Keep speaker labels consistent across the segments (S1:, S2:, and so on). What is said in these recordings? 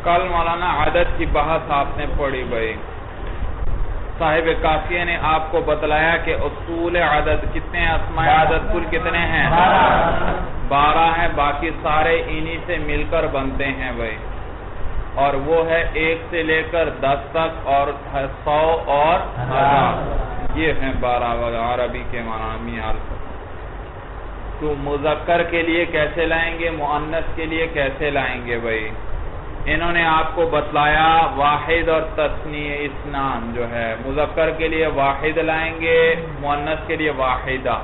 S1: کل مولانا عدد کی بحث آپ نے پڑھی بھائی. صاحب کافیہ نے آپ کو بتلایا کہ اصول عدد کتنے ہیں, اسماء عدد کل کتنے ہیں؟ 12 ہیں. باقی سارے انہی سے مل کر بنتے ہیں بھائی, اور وہ ہے 1 سے لے کر 10 تک اور 100 اور 1000. یہ ہیں 12 عربی کے معنی. تو مذکر کے لیے کیسے لائیں گے, مؤنث کے لیے کیسے لائیں گے بھائی؟ انہوں نے آپ کو بتلایا واحد اور تثنیہ اثنان جو ہے, مذکر کے لیے واحد لائیں گے, مؤنث کے لیے واحدہ.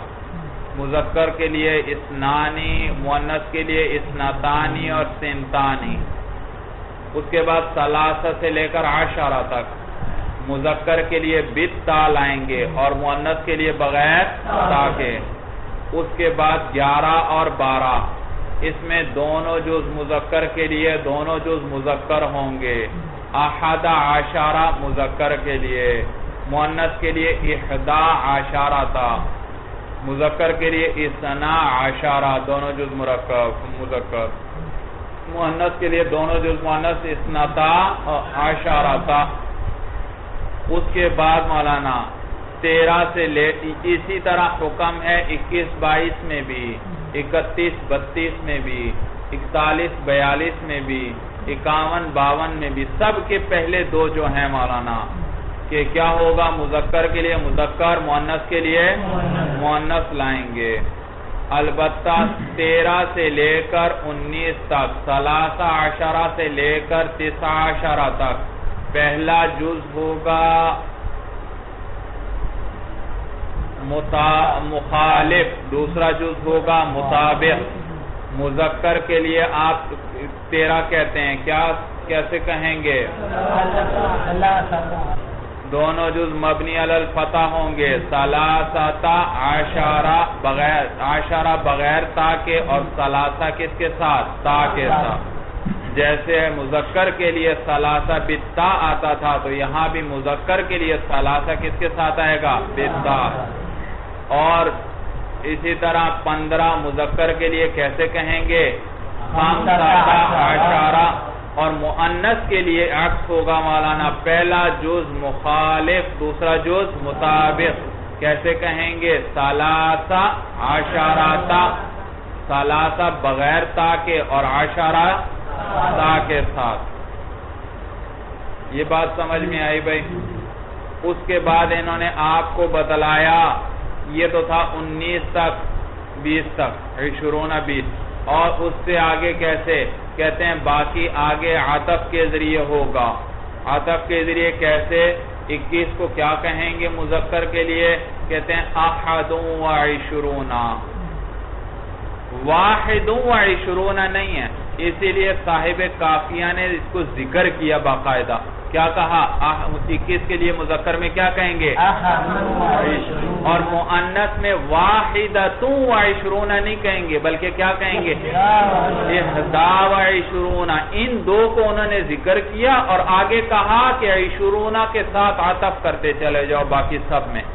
S1: مذکر کے لیے اثنانی, مؤنث کے لیے اثنتانی اور سنتانی. اس کے بعد ثلاثہ سے لے کر 10 تک مذکر کے لیے بتا لائیں گے اور مؤنث کے لیے بغیر تا کے. اس کے بعد 11 اور 12, اس میں دونوں جز مذکر کے لیے دونوں جز مذکر ہوں گے. 11 مذکر کے لیے, مؤنث کے لیے 11 تا, مذکر کے لیے 12 دونوں جز مذکر, مؤنث کے لیے دونوں جز مؤنث 12 تا. اس کے بعد مولانا 13 سے لے, اسی طرح حکم ہے 21-22 میں بھی, 31-32 میں بھی, 41-42 میں بھی, 51-52 میں بھی. سب کے پہلے دو جو ہیں مولانا کہ کیا ہوگا, مذکر کے لیے مذکر, مؤنث کے لیے مؤنث لائیں گے. البتہ 13 سے لے کر 19 تک, 13 سے لے کر 19 تک پہلا جز ہوگا مخالف, دوسرا جز ہوگا مطابق. مذکر کے لیے آپ 13 کہتے ہیں, کیا کیسے کہیں گے؟ دونوں جز مبنی علی الفتح ہوں گے. 13 10 بغیر تا کے اور 13 کس کے ساتھ؟ تا کے ساتھ. جیسے مذکر کے لیے 13 بتا آتا تھا, تو یہاں بھی مذکر کے لیے 13 کس کے ساتھ آئے گا؟ بتا. اور اسی طرح 15 مذکر کے لیے کیسے کہیں گے؟ 15 اور مؤنث کے لیے عکس ہوگا مولانا, پہلا جز مخالف, دوسرا جز مطابق. کیسے کہیں گے؟ 13 بغیر تا کے اور 10 تا کے ساتھ. یہ بات سمجھ میں آئی بھائی؟ اس کے بعد انہوں نے آپ کو بتلایا, یہ تو تھا 19 تک 20 تک 20 اور اس سے آگے کیسے کہتے ہیں؟ باقی آگے عطف کے ذریعے ہوگا. عطف کے ذریعے کیسے؟ 21 کو کیا کہیں گے مذکر کے لیے؟ کہتے ہیں 21. 21 نہیں ہے, اسی لیے صاحب کافیہ نے اس کو ذکر کیا باقاعدہ. کیا کہا؟ 21 کے لیے مذکر میں کیا کہیں گے؟ اور مؤنث میں 21 نہیں کہیں گے, بلکہ کیا کہیں گے؟ 21. ان دو کو انہوں نے ذکر کیا اور آگے کہا کہ 20 کے ساتھ عطف کرتے چلے جاؤ باقی سب میں.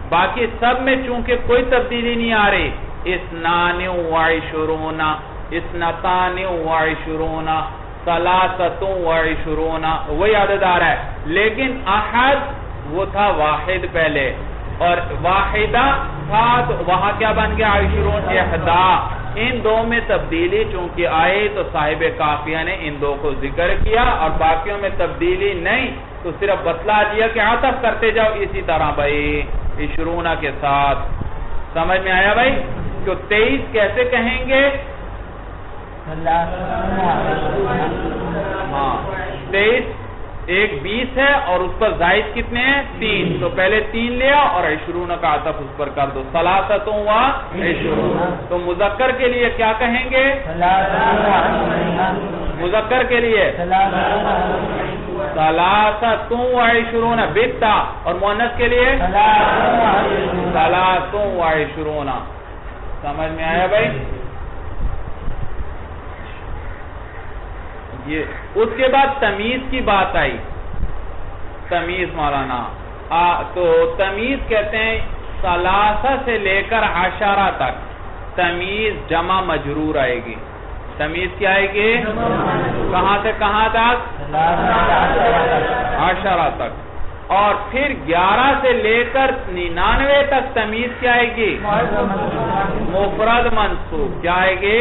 S1: باقی سب میں چونکہ کوئی تبدیلی نہیں آ رہی, 22 22 23 وہی عدد آ رہا ہے. لیکن احد وہ تھا واحد پہلے, اور واحدہ تھا تو وہاں کیا بن گیا؟ 21. ان دو میں تبدیلی چونکہ آئی تو صاحب کافیہ نے ان دو کو ذکر کیا, اور باقیوں میں تبدیلی نہیں تو صرف بتلا دیا کہ عطف کرتے جاؤ اسی طرح بھائی 20 کے ساتھ. سمجھ میں آیا بھائی؟ تو 23 کیسے کہیں گے؟ ہاں 23 ایک 20 ہے اور اس پر زائد کتنے ہیں؟ 3. تو پہلے 3 لیا اور 20 کا عطف اس پر کر دو. 23 تو مذکر کے لیے کیا کہیں گے؟ مذکر کے لیے 23 بتا, اور مؤنث کے لیے 23. سمجھ میں آیا بھائی؟ اس کے بعد تمیز کی بات آئی. تمیز مولانا تو تمیز کہتے ہیں 13 سے لے کر 10 تک تمیز جمع مجرور آئے گی. تمیز کیا آئے گی؟ کہاں سے کہاں تک؟ 10 تک. اور پھر 11 سے لے کر 99 تک تمیز کیا آئے گی؟ مفرد منصوب. کیا آئے گی؟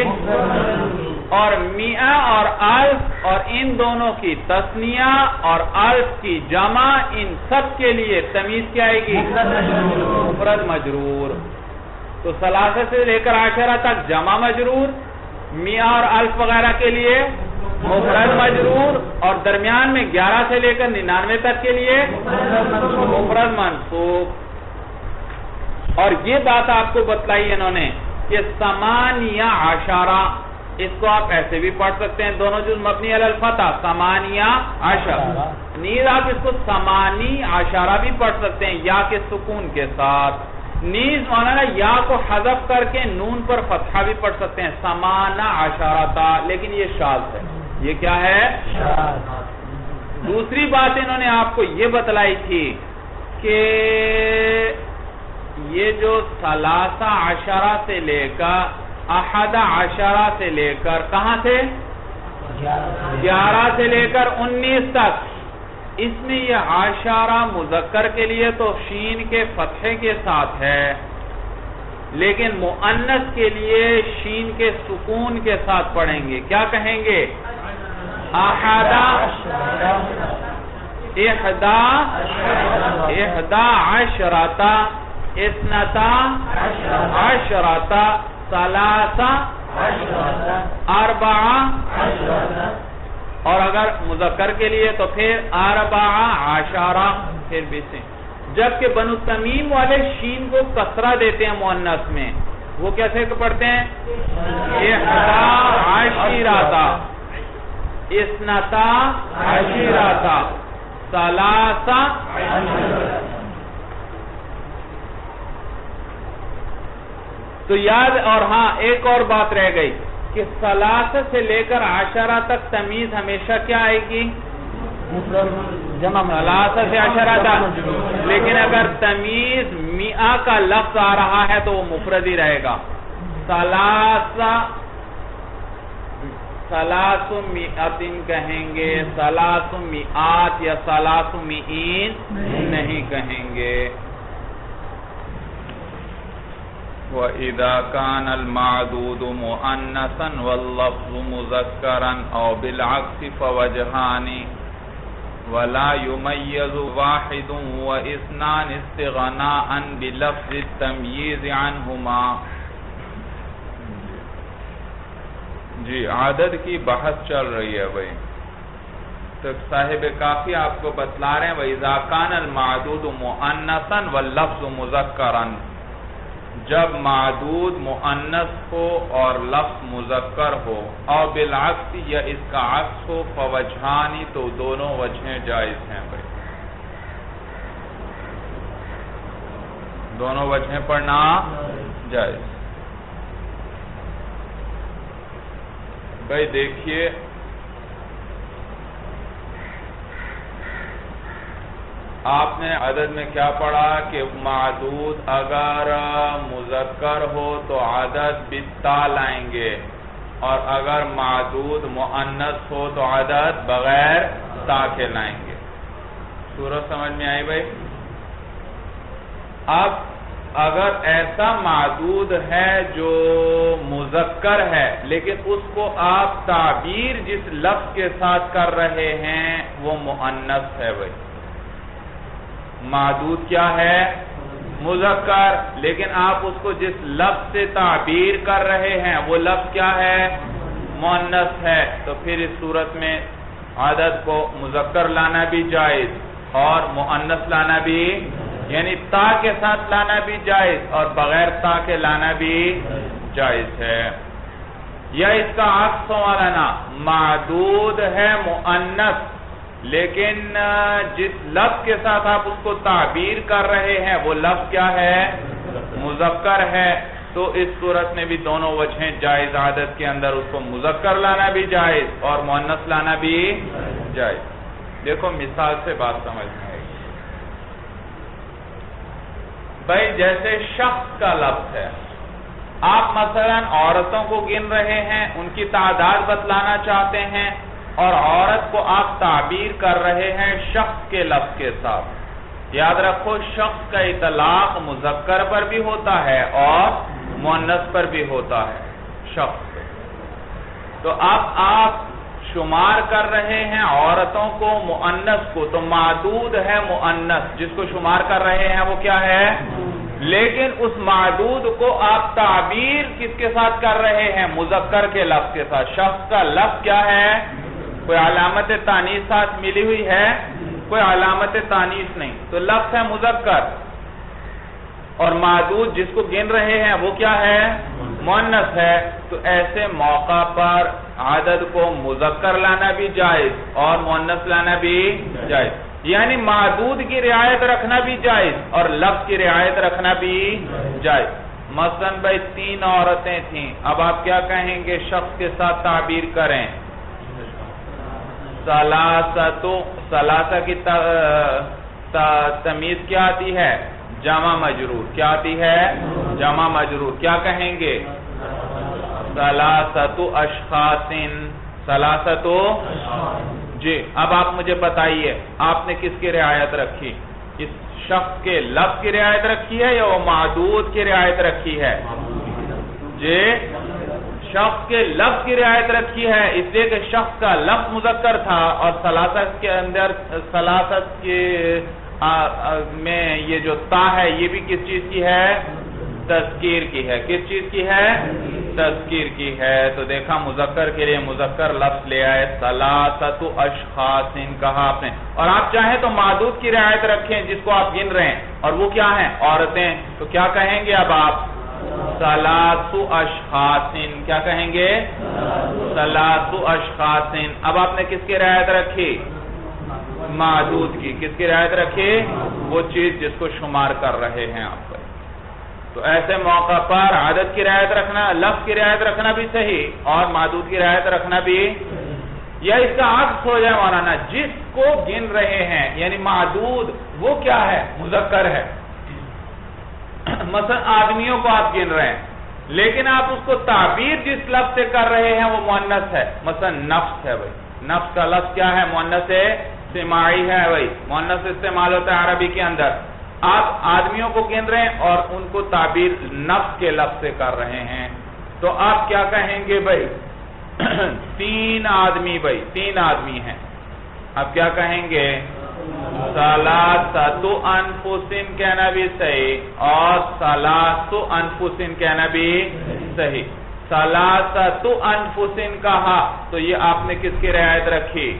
S1: اور میاں اور الف اور ان دونوں کی تثنیہ اور الف کی جمع، ان سب کے لیے تمیز کیا آئے گی؟ مفرد مجرور. تو 3 سے لے کر 10 تک جمع مجرور، میاں اور الف وغیرہ کے لیے مفرد مجرور، اور درمیان میں 11 سے لے کر 99 تک کے لیے مفرد منصوب. اور یہ بات آپ کو بتلائی انہوں نے کہ 18، اس کو آپ ایسے بھی پڑھ سکتے ہیں، دونوں جز مبنی علی الفتح 18. نیز آپ اس کو 18 بھی پڑھ سکتے ہیں یا کے سکون کے ساتھ. نیز مولانا یا کو حذف کر کے نون پر فتحہ بھی پڑھ سکتے ہیں 18، لیکن یہ شاذ ہے. یہ کیا ہے؟ دوسری بات انہوں نے آپ کو یہ بتلائی تھی کہ یہ جو 13 سے لے کر 11 سے لے کر کہاں سے 11 سے لے کر 19 تک، اس میں یہ 10 مذکر کے لیے تو شین کے فتحے کے ساتھ ہے، لیکن مؤنث کے لیے شین کے سکون کے ساتھ پڑھیں گے. کیا کہیں گے؟ 11 4 اور اگر مذکر کے لیے تو پھر 14 پھر بھی سے. جبکہ بنو تمیم والے شین کو کسرہ دیتے ہیں مؤنث میں، وہ کیسے پڑھتے ہیں؟ 11 تو یاد. اور ہاں ایک اور بات رہ گئی کہ 3 سے لے کر 10 تک تمیز ہمیشہ کیا آئے گی؟ 3 سے 10 تک. لیکن اگر تمیز میاں کا لفظ آ رہا ہے تو وہ مفرد ہی رہے گا. 3 مئتین کہیں گے، 3 مئات یا 3 مئین نہیں کہیں گے. وَإِذَا كَانَ الْمَعْدُودُ مُؤَنَّثًا وَاللَّفْظُ مُذَكَّرًا أَوْ بِالْعَكْسِ فَوَجْهَانِ وَلَا يُمَيَّزُ وَاحِدٌ وَإِثْنَانِ اسْتِغْنَاءً بِلَفْظِ التَّمْيِيزِ عَنْهُمَا. جی عدد کی بحث چل رہی ہے بھائی. تو صاحب کافی آپ کو بتلا رہے ہیں وَإِذَا كَانَ الْمَعْدُودُ مُؤَنَّثًا وَاللَّفْظُ مُذَكَّرًا، جب معدود مؤنث ہو اور لفظ مذکر ہو، اور بالعکس یا اس کا عکس ہو، فوجہانی تو دونوں وجہیں جائز ہیں بھائی. دونوں وجہیں پڑھنا جائز. بھائی دیکھیے آپ نے عدد میں کیا پڑھا کہ معدود اگر مذکر ہو تو عدد بالتا لائیں گے، اور اگر معدود مؤنث ہو تو عدد بغیر تا کے لائیں گے. صورت سمجھ میں آئی بھائی؟ اب اگر ایسا معدود ہے جو مذکر ہے لیکن اس کو آپ تعبیر جس لفظ کے ساتھ کر رہے ہیں وہ مؤنث ہے بھائی. معدود کیا ہے؟ مذکر، لیکن آپ اس کو جس لفظ سے تعبیر کر رہے ہیں وہ لفظ کیا ہے؟ مؤنث ہے. تو پھر اس صورت میں عدد کو مذکر لانا بھی جائز اور مؤنث لانا بھی، یعنی تا کے ساتھ لانا بھی جائز اور بغیر تا کے لانا بھی جائز ہے. یا اس کا عکس مولانا معدود ہے مؤنث لیکن جس لفظ کے ساتھ آپ اس کو تعبیر کر رہے ہیں وہ لفظ کیا ہے؟ مذکر ہے. تو اس صورت میں بھی دونوں وجہیں جائز. عدد کے اندر اس کو مذکر لانا بھی جائز اور مؤنث لانا بھی جائز. دیکھو مثال سے بات سمجھ میں آئے گی بھائی. جیسے شخص کا لفظ ہے، آپ مثلا عورتوں کو گن رہے ہیں، ان کی تعداد بتلانا چاہتے ہیں، اور عورت کو آپ تعبیر کر رہے ہیں شخص کے لفظ کے ساتھ۔ یاد رکھو شخص کا اطلاق مذکر پر بھی ہوتا ہے اور مؤنث پر بھی ہوتا ہے، شخص۔ تو اب آپ شمار کر رہے ہیں عورتوں کو، مؤنث کو، تو معدود ہے مؤنث، جس کو شمار کر رہے ہیں وہ کیا ہے؟ لیکن اس معدود کو آپ تعبیر کس کے ساتھ کر رہے ہیں؟ مذکر کے لفظ کے ساتھ۔ شخص کا لفظ کیا ہے؟ کوئی علامت تانیث ساتھ ملی ہوئی ہے؟ کوئی علامت تانیث نہیں، تو لفظ ہے مذکر، اور معدود جس کو گن رہے ہیں وہ کیا ہے؟ مؤنث ہے۔ تو ایسے موقع پر عدد کو مذکر لانا بھی جائز اور مؤنث لانا بھی جائز، یعنی معدود کی رعایت رکھنا بھی جائز اور لفظ کی رعایت رکھنا بھی جائز۔ مثلا بھائی 3 عورتیں تھیں، اب آپ کیا کہیں گے؟ شخص کے ساتھ تعبیر کریں، ثلاثہ کی تمیز کیا آتی ہے؟ جمع مجرور۔ کیا آتی ہے؟ جمع مجرور۔ کیا کہیں گے؟ ثلاثۃ اشخاص، ثلاثۃ۔ جی اب آپ مجھے بتائیے آپ نے کس کی رعایت رکھی؟ اس شخص کے لفظ کی رعایت رکھی ہے یا وہ معدود کی رعایت رکھی ہے؟ جی شخص کے لفظ کی رعایت رکھی ہے، اس لیے کہ شخص کا لفظ مذکر تھا، اور ثلاثت کے اندر ثلاثت کے میں یہ جو تا ہے یہ بھی کس چیز کی ہے؟ تذکیر کی ہے۔ کس چیز کی ہے؟ تذکیر کی ہے۔ تو دیکھا مذکر کے لیے مذکر لفظ لے آئے، ثلاثۃ اشخاص کہا آپ نے، اور آپ چاہیں تو معدود کی رعایت رکھیں جس کو آپ گن رہے ہیں، اور وہ کیا ہیں؟ عورتیں۔ تو کیا کہیں گے اب آپ؟ ثلاث اشخاص۔ کیا کہیں گے؟ ثلاث اشخاص۔ اب آپ نے کس کی رعایت رکھی؟ معدود کی۔ کس کی رعایت رکھی؟ وہ چیز جس کو شمار کر رہے ہیں آپ پر۔ تو ایسے موقع پر عدد کی رعایت رکھنا، لفظ کی رعایت رکھنا بھی صحیح اور معدود کی رعایت رکھنا بھی، یا اس کا عکس ہو جائے مولانا، جس کو گن رہے ہیں یعنی معدود وہ کیا ہے؟ مذکر ہے۔ مثلا آدمیوں کو آپ گن رہے ہیں، لیکن آپ اس کو تعبیر جس لفظ سے کر رہے ہیں وہ مؤنث ہے۔ مثلا نفس ہے، بھائی نفس کا لفظ کیا ہے؟ مؤنث سماعی ہے، بھائی مؤنث استعمال ہوتا ہے عربی کے اندر۔ آپ آدمیوں کو گن رہے ہیں اور ان کو تعبیر نفس کے لفظ سے کر رہے ہیں، تو آپ کیا کہیں گے؟ بھائی 3 آدمی، بھائی 3 آدمی ہیں، اب کیا کہیں گے؟ ثلاثۃ انفس کہنا بھی صحیح اور ثلاث انفس کہنا بھی صحیح۔ ثلاثۃ انفس کہا تو یہ آپ نے کس کی رعایت رکھی؟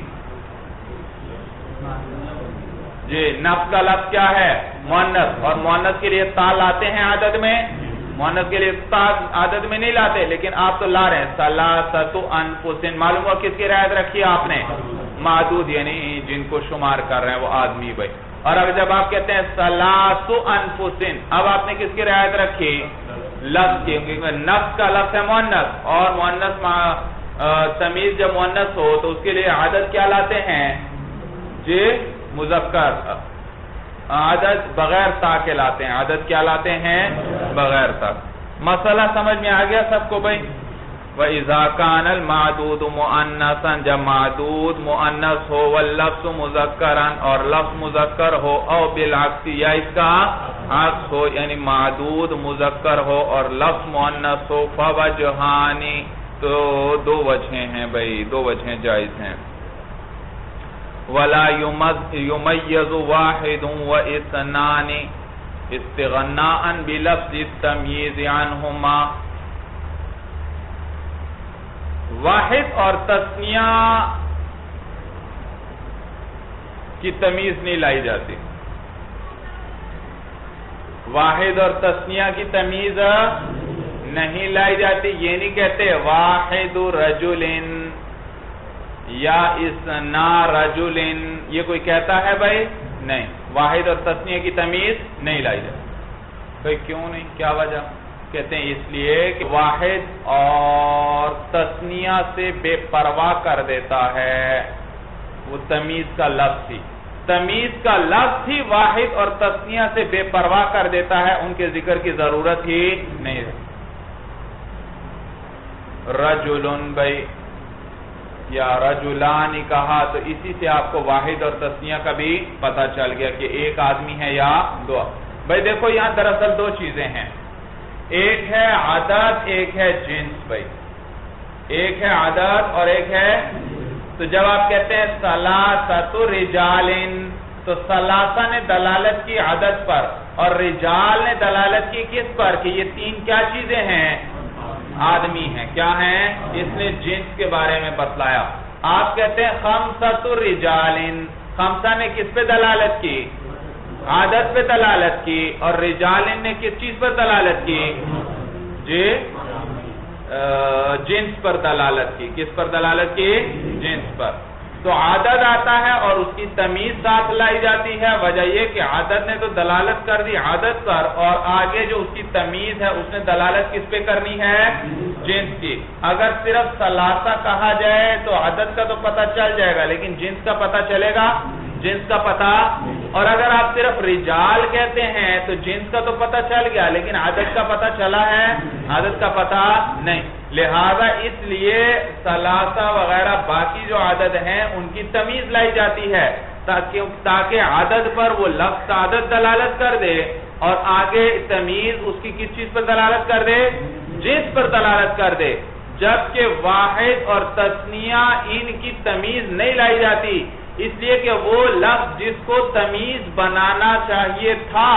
S1: جی نفس کا لفظ کیا ہے؟ مؤنث، اور مؤنث کے لیے تا لاتے ہیں عدد میں، مؤنث کے لیے تا عدد میں نہیں لاتے، لیکن آپ تو لا رہے ہیں۔ ثلاثۃ انفس، معلوم ہوا کس کی رعایت رکھی آپ نے؟ معدود، یعنی جن کو شمار کر رہے ہیں وہ آدمی، بھائی۔ اور اب جب آپ کہتے ہیں ثلاث انفس، اب آپ نے کس کی رعایت رکھی؟ لفظ کی، کیونکہ نفس کا لفظ ہے مؤنث، اور مؤنث تمیز جب مؤنث ہو تو اس کے لیے عدد کیا لاتے ہیں؟ جی مذکر، عدد بغیر تا کے لاتے ہیں۔ عدد کیا لاتے ہیں؟ بغیر تا۔ مسئلہ سمجھ میں آ گیا سب کو بھائی؟ وَإِذَا كَانَ الْمَعْدُودُ مُؤَنَّثًا، جب معدود مؤنث ہو، وَاللَّفْظُ مُذَكَّرًا، اور لفظ مذکر ہو، او بالعکس یا اس کا عکس ہو، یعنی معدود مذکر ہو اور لفظ مؤنث ہو، فَوَجْهَانِ، تو 2 وجہیں ہیں بھائی، 2 وجہیں جائز ہیں۔ وَلَا يُمَيَّزُ وَاحِدٌ وَإِثْنَانِ اسْتِغْنَاءً بِلَفْظِ التَّمْيِيزِ عَنْهُمَا، واحد اور تثنیہ کی تمیز نہیں لائی جاتی، واحد اور تثنیہ کی تمیز نہیں لائی جاتی، یہ نہیں کہتے واحد رجل یا اثنا رجل، یہ کوئی کہتا ہے بھائی؟ نہیں، واحد اور تثنیہ کی تمیز نہیں لائی جاتی۔ بھائی کیوں نہیں؟ کیا وجہ؟ کہتے ہیں اس لیے کہ واحد اور تثنیہ سے بے پرواہ کر دیتا ہے، وہ تمیز کا لفظ ہی، تمیز کا لفظ ہی واحد اور تثنیہ سے بے پرواہ کر دیتا ہے، ان کے ذکر کی ضرورت ہی نہیں ہے۔ رجلن بھائی یا رجلانی کہا تو اسی سے آپ کو واحد اور تسنیہ کا بھی پتہ چل گیا کہ ایک آدمی ہے یا دو. بھائی دیکھو یہاں دراصل دو چیزیں ہیں, ایک ہے عدد, ایک ہے جنس. بھائی ایک ہے عدد اور ایک ہے, تو جب آپ کہتے ہیں ثلاثۃ رجال تو ثلاثہ نے دلالت کی عدد پر اور رجال نے دلالت کی کس پر, کہ یہ تین کیا چیزیں ہیں, آدمی ہیں. کیا ہیں, اس نے جنس کے بارے میں بتلایا. آپ کہتے ہیں خمسۃ رجال, خمسہ نے کس پہ دلالت کی, عدد پہ دلالت کی, اور رجال نے کس چیز پر دلالت کی, جی جنس پر دلالت کی. کس پر دلالت کی, جنس پر. تو عدد آتا ہے اور اس کی تمیز ساتھ لائی جاتی ہے. وجہ یہ کہ عدد نے تو دلالت کر دی عدد پر, اور آگے جو اس کی تمیز ہے اس نے دلالت کس پہ کرنی ہے, جنس کی. اگر صرف ثلاثہ کہا جائے تو عدد کا تو پتہ چل جائے گا, لیکن جنس کا پتہ چلے گا, جنس کا پتہ. اور اگر آپ صرف رجال کہتے ہیں تو جنس کا تو پتہ چل گیا, لیکن عدد کا پتہ چلا ہے, عدد کا پتہ نہیں. لہذا اس لیے ثلاثہ وغیرہ باقی جو عدد ہیں ان کی تمیز لائی جاتی ہے تاکہ عدد پر وہ لفظ عدد دلالت کر دے, اور آگے تمیز اس کی کس چیز پر دلالت کر دے, جنس پر دلالت کر دے. جبکہ واحد اور تثنیہ ان کی تمیز نہیں لائی جاتی, اس لیے کہ وہ لفظ جس کو تمیز بنانا چاہیے تھا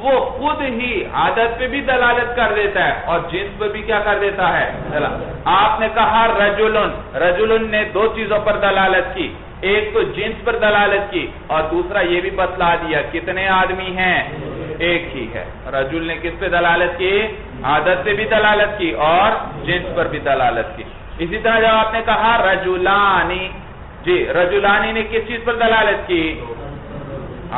S1: وہ خود ہی عدد پہ بھی دلالت کر دیتا ہے اور جنس پہ بھی کیا کر دیتا ہے. آپ نے کہا رجلن, رجلن نے دو چیزوں پر دلالت کی, ایک تو جنس پر دلالت کی اور دوسرا یہ بھی بتلا دیا کتنے آدمی ہیں, ایک ہی ہے. رجل نے کس پہ دلالت کی, عدد پہ بھی دلالت کی اور جنس پر بھی دلالت کی. اسی طرح جب آپ نے کہا رجلانی, جی رجلانی نے کس چیز پر دلالت کی,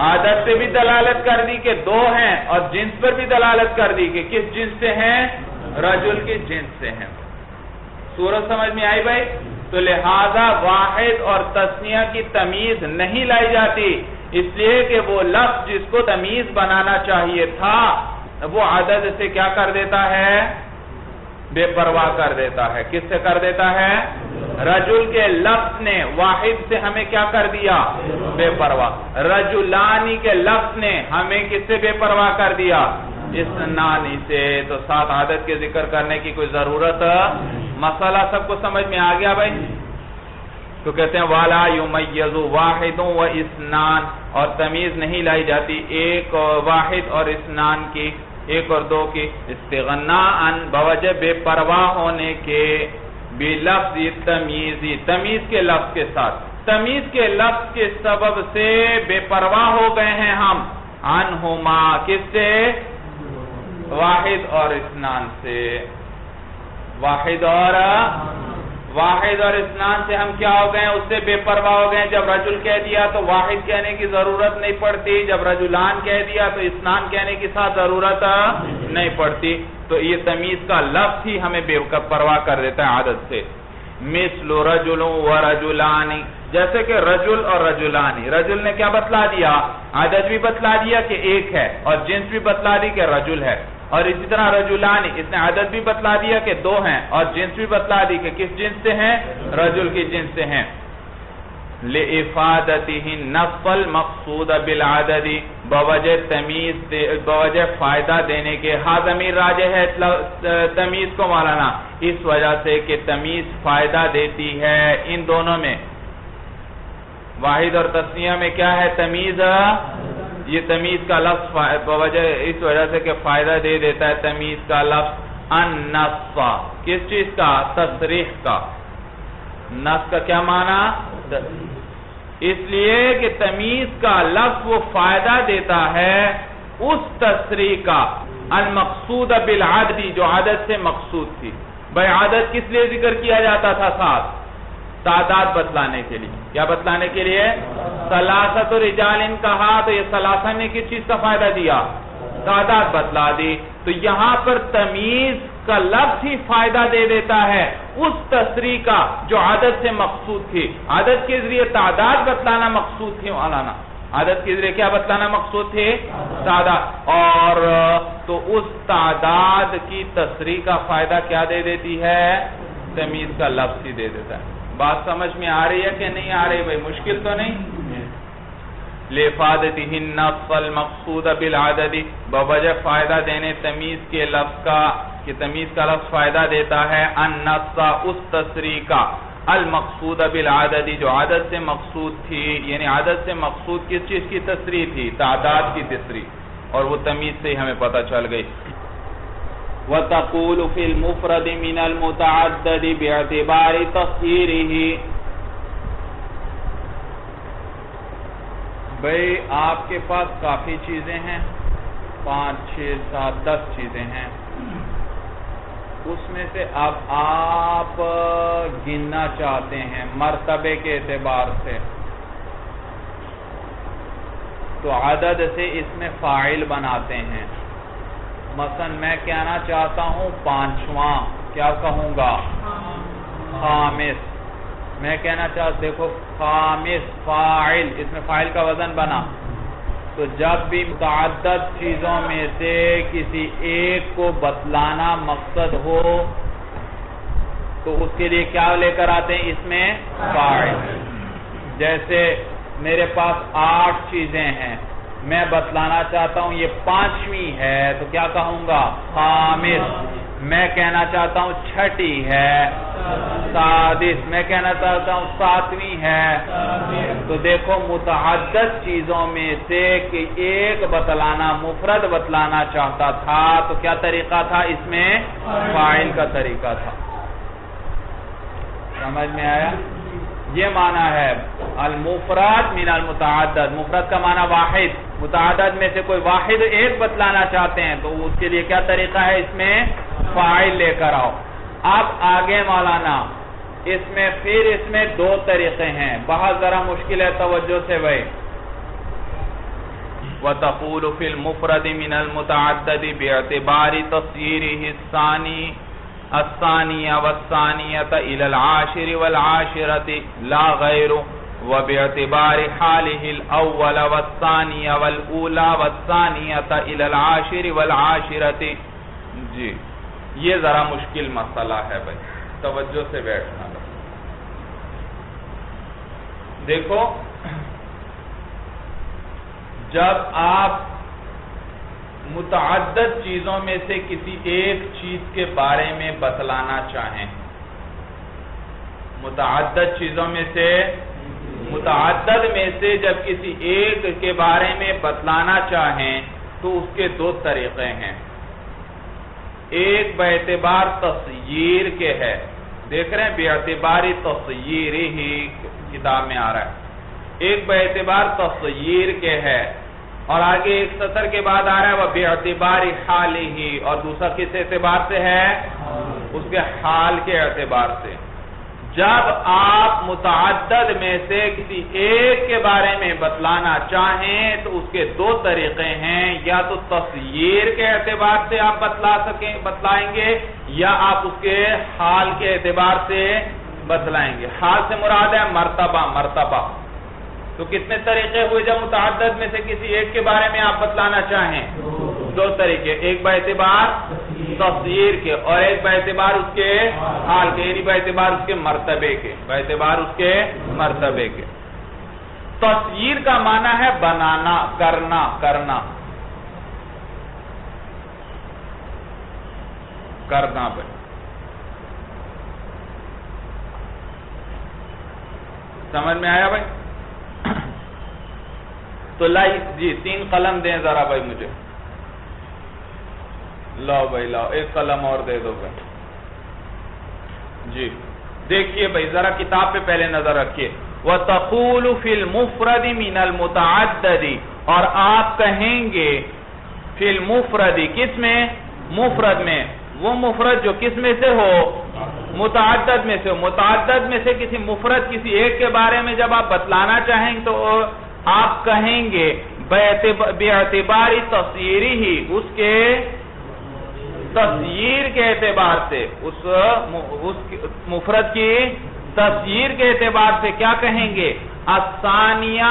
S1: عدد سے بھی دلالت کر دی کہ دو ہیں, اور جنس پر بھی دلالت کر دی کہ کس جنس سے ہیں, رجل کے جنس سے ہیں. صورت سمجھ میں آئی بھائی. تو لہذا واحد اور تثنیہ کی تمیز نہیں لائی جاتی, اس لیے کہ وہ لفظ جس کو تمیز بنانا چاہیے تھا وہ عدد سے کیا کر دیتا ہے, بے پرواہ کر دیتا ہے. کس سے کر دیتا ہے, رجل کے لفظ نے واحد سے ہمیں کیا کر دیا, بے پرواہ. رجلانی کے لفظ نے ہمیں کس سے بے پرواہ کر دیا, اثنانی سے. تو ساتھ عدد کے ذکر کرنے کی کوئی ضرورت, مسئلہ سب کو سمجھ میں آ گیا بھائی. تو کہتے ہیں والا یمیز واحد و اثنان, اور تمیز نہیں لائی جاتی ایک واحد اور اثنان کی, ایک اور دو کی. استغناء بوجہ بے پرواہ ہونے کے, بلفظ تمیزی, تمیز کے لفظ کے ساتھ, تمیز کے لفظ کے سبب سے بے پرواہ ہو گئے ہیں ہم, عنہما کس سے, واحد اور اثنان سے. واحد اور اثنان سے ہم کیا ہو گئے, اس سے بے پرواہ ہو گئے. جب رجل کہہ دیا تو واحد کہنے کی ضرورت نہیں پڑتی, جب رجلان کہہ دیا تو اثنان کہنے کی ساتھ ضرورت نہیں پڑتی. تو یہ تمیز کا لفظ ہی ہمیں بے پرواہ کر دیتا ہے عدد سے. مثل رجل و رجلانی, جیسے کہ رجل اور رجلانی. رجل نے کیا بتلا دیا, عدد بھی بتلا دیا کہ ایک ہے, اور جنس بھی بتلا دی کہ رجل ہے. اور اسی طرح رجلانی, اس نے عدد بھی بتلا دیا کہ دو ہیں, اور جنس بھی بتلا دی کہ کس جنس سے ہیں, رجل کی جنس سے ہیں. لِإِفَادَتِهِ نَفْصَ الْمَقْصُودَ بِالْعَدَدِ, بوجہ تمیز, بوجہ فائدہ دینے کے. ہاں ضمیر راجع ہے تمیز کو مولانا, اس وجہ سے کہ تمیز فائدہ دیتی ہے ان دونوں میں. واحد اور تثنیہ میں کیا ہے تمیز, یہ تمیز کا لفظ بوجہ اس وجہ سے کہ فائدہ دے دیتا ہے تمیز کا لفظ. النص, کس چیز کا, تصریح کا. نص کا کیا معنی, اس لیے کہ تمیز کا لفظ وہ فائدہ دیتا ہے اس تصریح کا, المقصود بالعدد, جو عدد سے مقصود تھی. بھائی عدد کس لیے ذکر کیا جاتا تھا ساتھ, تعداد بتلانے کے لیے. کیا بتلانے کے لیے, ثلاثۃ رجال کہا تو یہ ثلاثہ نے کس چیز کا فائدہ دیا, تعداد بتلا دی. تو یہاں پر تمیز کا لفظ ہی فائدہ دے دیتا ہے اس تصریح کا جو عدد سے مقصود تھی. عدد کے ذریعے تعداد بتلانا مقصود تھی مولانا, عدد کے ذریعے کیا بتلانا مقصود تھی, تعداد. اور تو اس تعداد کی تصریح کا فائدہ کیا دے دیتی ہے, تمیز کا لفظ ہی دے دیتا ہے. بات سمجھ میں آ رہی ہے کہ نہیں آ رہی بھائی؟ مشکل تو نہیں. لِفَادَتِهِ النَّصَّ الْمَقْصُودَ بِالْعَدَدِ، بوجہ فائدہ دینے تمیز کے لفظ کا، کہ تمیز کا لفظ فائدہ دیتا ہے، النَّصَّ اس تصریح کا، المقصود بالعدد جو عدد سے مقصود تھی، یعنی عدد سے مقصود کس چیز کی تصریح تھی؟ تعداد کی تصریح، اور وہ تمیز سے ہی ہمیں پتہ چل گئی. وَتَقُولُ فِي الْمُفْرَدِ مِنَ الْمُتَعَدَّدِ بِاعْتِبَارِ تَصْغِيرِهِ. بھئی آپ کے پاس کافی چیزیں ہیں، 5 6 7 10 چیزیں ہیں، اس میں سے اب آپ گننا چاہتے ہیں مرتبے کے اعتبار سے، تو عدد سے اس میں فاعل بناتے ہیں. مثلا میں کہنا چاہتا ہوں 5واں، کیا کہوں گا؟ خامس. میں کہنا چاہتا دیکھو خامس فاعل، اس میں فاعل کا وزن بنا. تو جب بھی متعدد چیزوں میں سے کسی ایک کو بتلانا مقصد ہو تو اس کے لیے کیا لے کر آتے ہیں؟ اس میں فاعل. جیسے میرے پاس 8 چیزیں ہیں، میں بتلانا چاہتا ہوں یہ 5ویں ہے، تو کیا کہوں گا؟ خامس. میں کہنا چاہتا ہوں 6ٹی ہے، سادس. میں کہنا چاہتا ہوں 7ویں ہے. تو دیکھو متعدد چیزوں میں سے کہ ایک بتلانا، مفرد بتلانا چاہتا تھا، تو کیا طریقہ تھا؟ اس میں فاعل کا طریقہ تھا. سمجھ میں آیا؟ یہ معنی ہے المفرد من المتعدد. مفرد کا معنی واحد، متعدد میں سے کوئی واحد ایک بتلانا چاہتے ہیں تو اس کے لیے کیا طریقہ ہے؟ اس میں فاعل لے کر آؤ. اب آگے مولانا اس میں 2 طریقے ہیں، بہت ذرا مشکل ہے، توجہ سے بھائی. وَتَقُولُ فِي الْمُفْرَدِ مِنَ الْمُتَعَدَّدِ بِاعْتِبَارِ تَصْغِيرِهِ الثَّانِيَةَ وَالثَّانِيَةَ إِلَى الْعَاشِرِ وَالْعَاشِرَةِ لَا غَيْرُ وَبِاعْتِبَارِ حَالِهِ الْأَوَّلَ وَالثَّانِيَ وَالْأُولَى وَالثَّانِيَةَ إِلَى الْعَاشِرِ وَالْعَاشِرَةِ. جی یہ ذرا مشکل مسئلہ ہے بھائی، توجہ سے بیٹھنا. دیکھو جب آپ متعدد چیزوں میں سے کسی ایک چیز کے بارے میں بتلانا چاہیں، متعدد چیزوں میں سے جب کسی ایک کے بارے میں بتلانا چاہیں تو اس کے 2 طریقے ہیں. ایک باعتبار تصغیر کے ہے، دیکھ رہے ہیں باعتبار تصغیر ہی کتاب میں آ رہا ہے. ایک باعتبار تصغیر کے ہے، اور آگے ایک سطر کے بعد آ رہا ہے وہ باعتبار حال ہی، اور دوسرا کس اعتبار سے ہے؟ اس کے حال کے اعتبار سے. جب آپ متعدد میں سے کسی ایک کے بارے میں بتلانا چاہیں تو اس کے 2 طریقے ہیں، یا تو تصغیر کے اعتبار سے آپ بتلائیں گے، یا آپ اس کے حال کے اعتبار سے بتلائیں گے. حال سے مراد ہے مرتبہ. تو کتنے طریقے ہوئے جب متعدد میں سے کسی ایک کے بارے میں آپ بتلانا چاہیں؟ 2 طریقے، ایک باعتبار تصغیر کے اور ایک باعتبار اس کے حال کے، یعنی باعتبار اس کے مرتبے کے. تصغیر کا معنی ہے بنانا، کرنا. بھائی سمجھ میں آیا بھائی؟ تو جی 3 قلم دیں ذرا بھائی مجھے. لاؤ بھائی لاؤ، 1 قلم اور دے دو بھائی. جی دیکھیے بھائی ذرا کتاب پہ پہلے نظر رکھیے. وَتَقُولُ فِي الْمُفْرَدِ مِنَ الْمُتَعَدَّدِ، اور آپ کہیں گے فی المفرد، کس میں؟ مفرد میں. وہ مفرد جو کس میں سے ہو؟ متعدد میں سے. متعدد میں سے کسی مفرد کسی ایک کے بارے میں جب آپ بتلانا چاہیں تو آپ کہیں گے باعتبار تصغیرہ ہی، اس کے تصغیر کے اعتبار سے، اس مفرد کی تصغیر کے اعتبار سے کیا کہیں گے؟ الثانیہ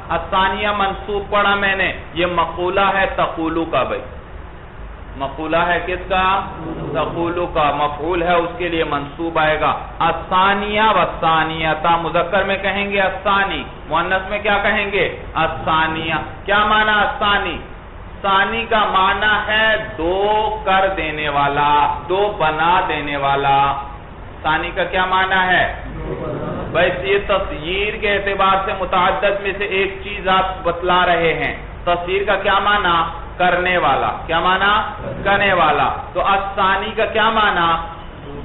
S1: والثانیہ منصوب پڑھا میں نے، یہ مقولہ ہے تقولو کا بھائی. مقولہ ہے کس کا؟ تقولو کا، مفعول ہے اس کے لیے منصوب آئے گا. الثانیہ والثانیۃ، مذکر میں کہیں گے الثانی، مؤنث میں کیا کہیں گے؟ الثانیہ. کیا معنی الثانی؟ ثانی کا معنی ہے دو کر دینے والا، دو بنا دینے والا. ثانی کا کیا معنی ہے؟ بھائی یہ تصغیر کے اعتبار سے متعدد میں سے ایک چیز آپ بتلا رہے ہیں. تصغیر کا کیا معنی؟ کرنے والا. کیا معنی؟ کرنے والا. تو الثانی کا کیا معنی؟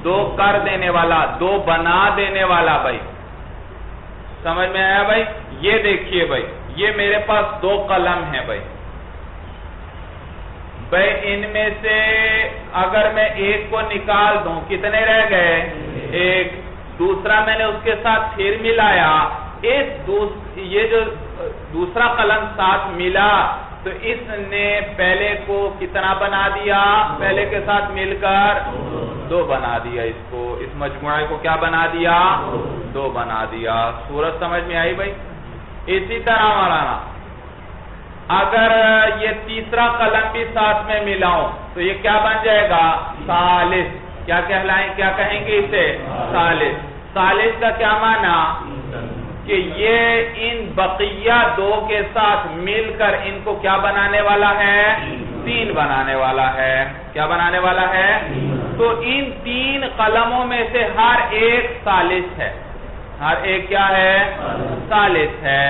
S1: دو کر دینے والا، دو بنا دینے والا. بھائی سمجھ میں آیا بھائی؟ یہ دیکھیے بھائی، یہ میرے پاس دو قلم ہیں بھائی. بھائی ان میں سے اگر میں ایک کو نکال دوں کتنے رہ گئے؟ ایک. دوسرا میں نے اس کے ساتھ پھر ملایا، یہ جو دوسرا قلم ساتھ ملا تو اس نے پہلے کو کتنا بنا دیا؟ پہلے کے ساتھ مل کر دو بنا دیا. اس کو، اس مجموعے کو کیا بنا دیا؟ دو بنا دیا. صورت سمجھ میں آئی بھائی؟ اسی طرح مولانا اگر یہ تیسرا قلم بھی ساتھ میں ملاؤں تو یہ کیا بن جائے گا؟ ثالث. کیا کہیں گے اسے؟ ثالث. ثالث کا کیا معنی؟ کہ یہ ان بقیہ دو کے ساتھ مل کر ان کو کیا بنانے والا ہے؟ تین بنانے والا ہے. کیا بنانے والا ہے؟ تو ان تین قلموں میں سے ہر ایک ثالث ہے. ہر ایک کیا ہے؟ ثالث ہے.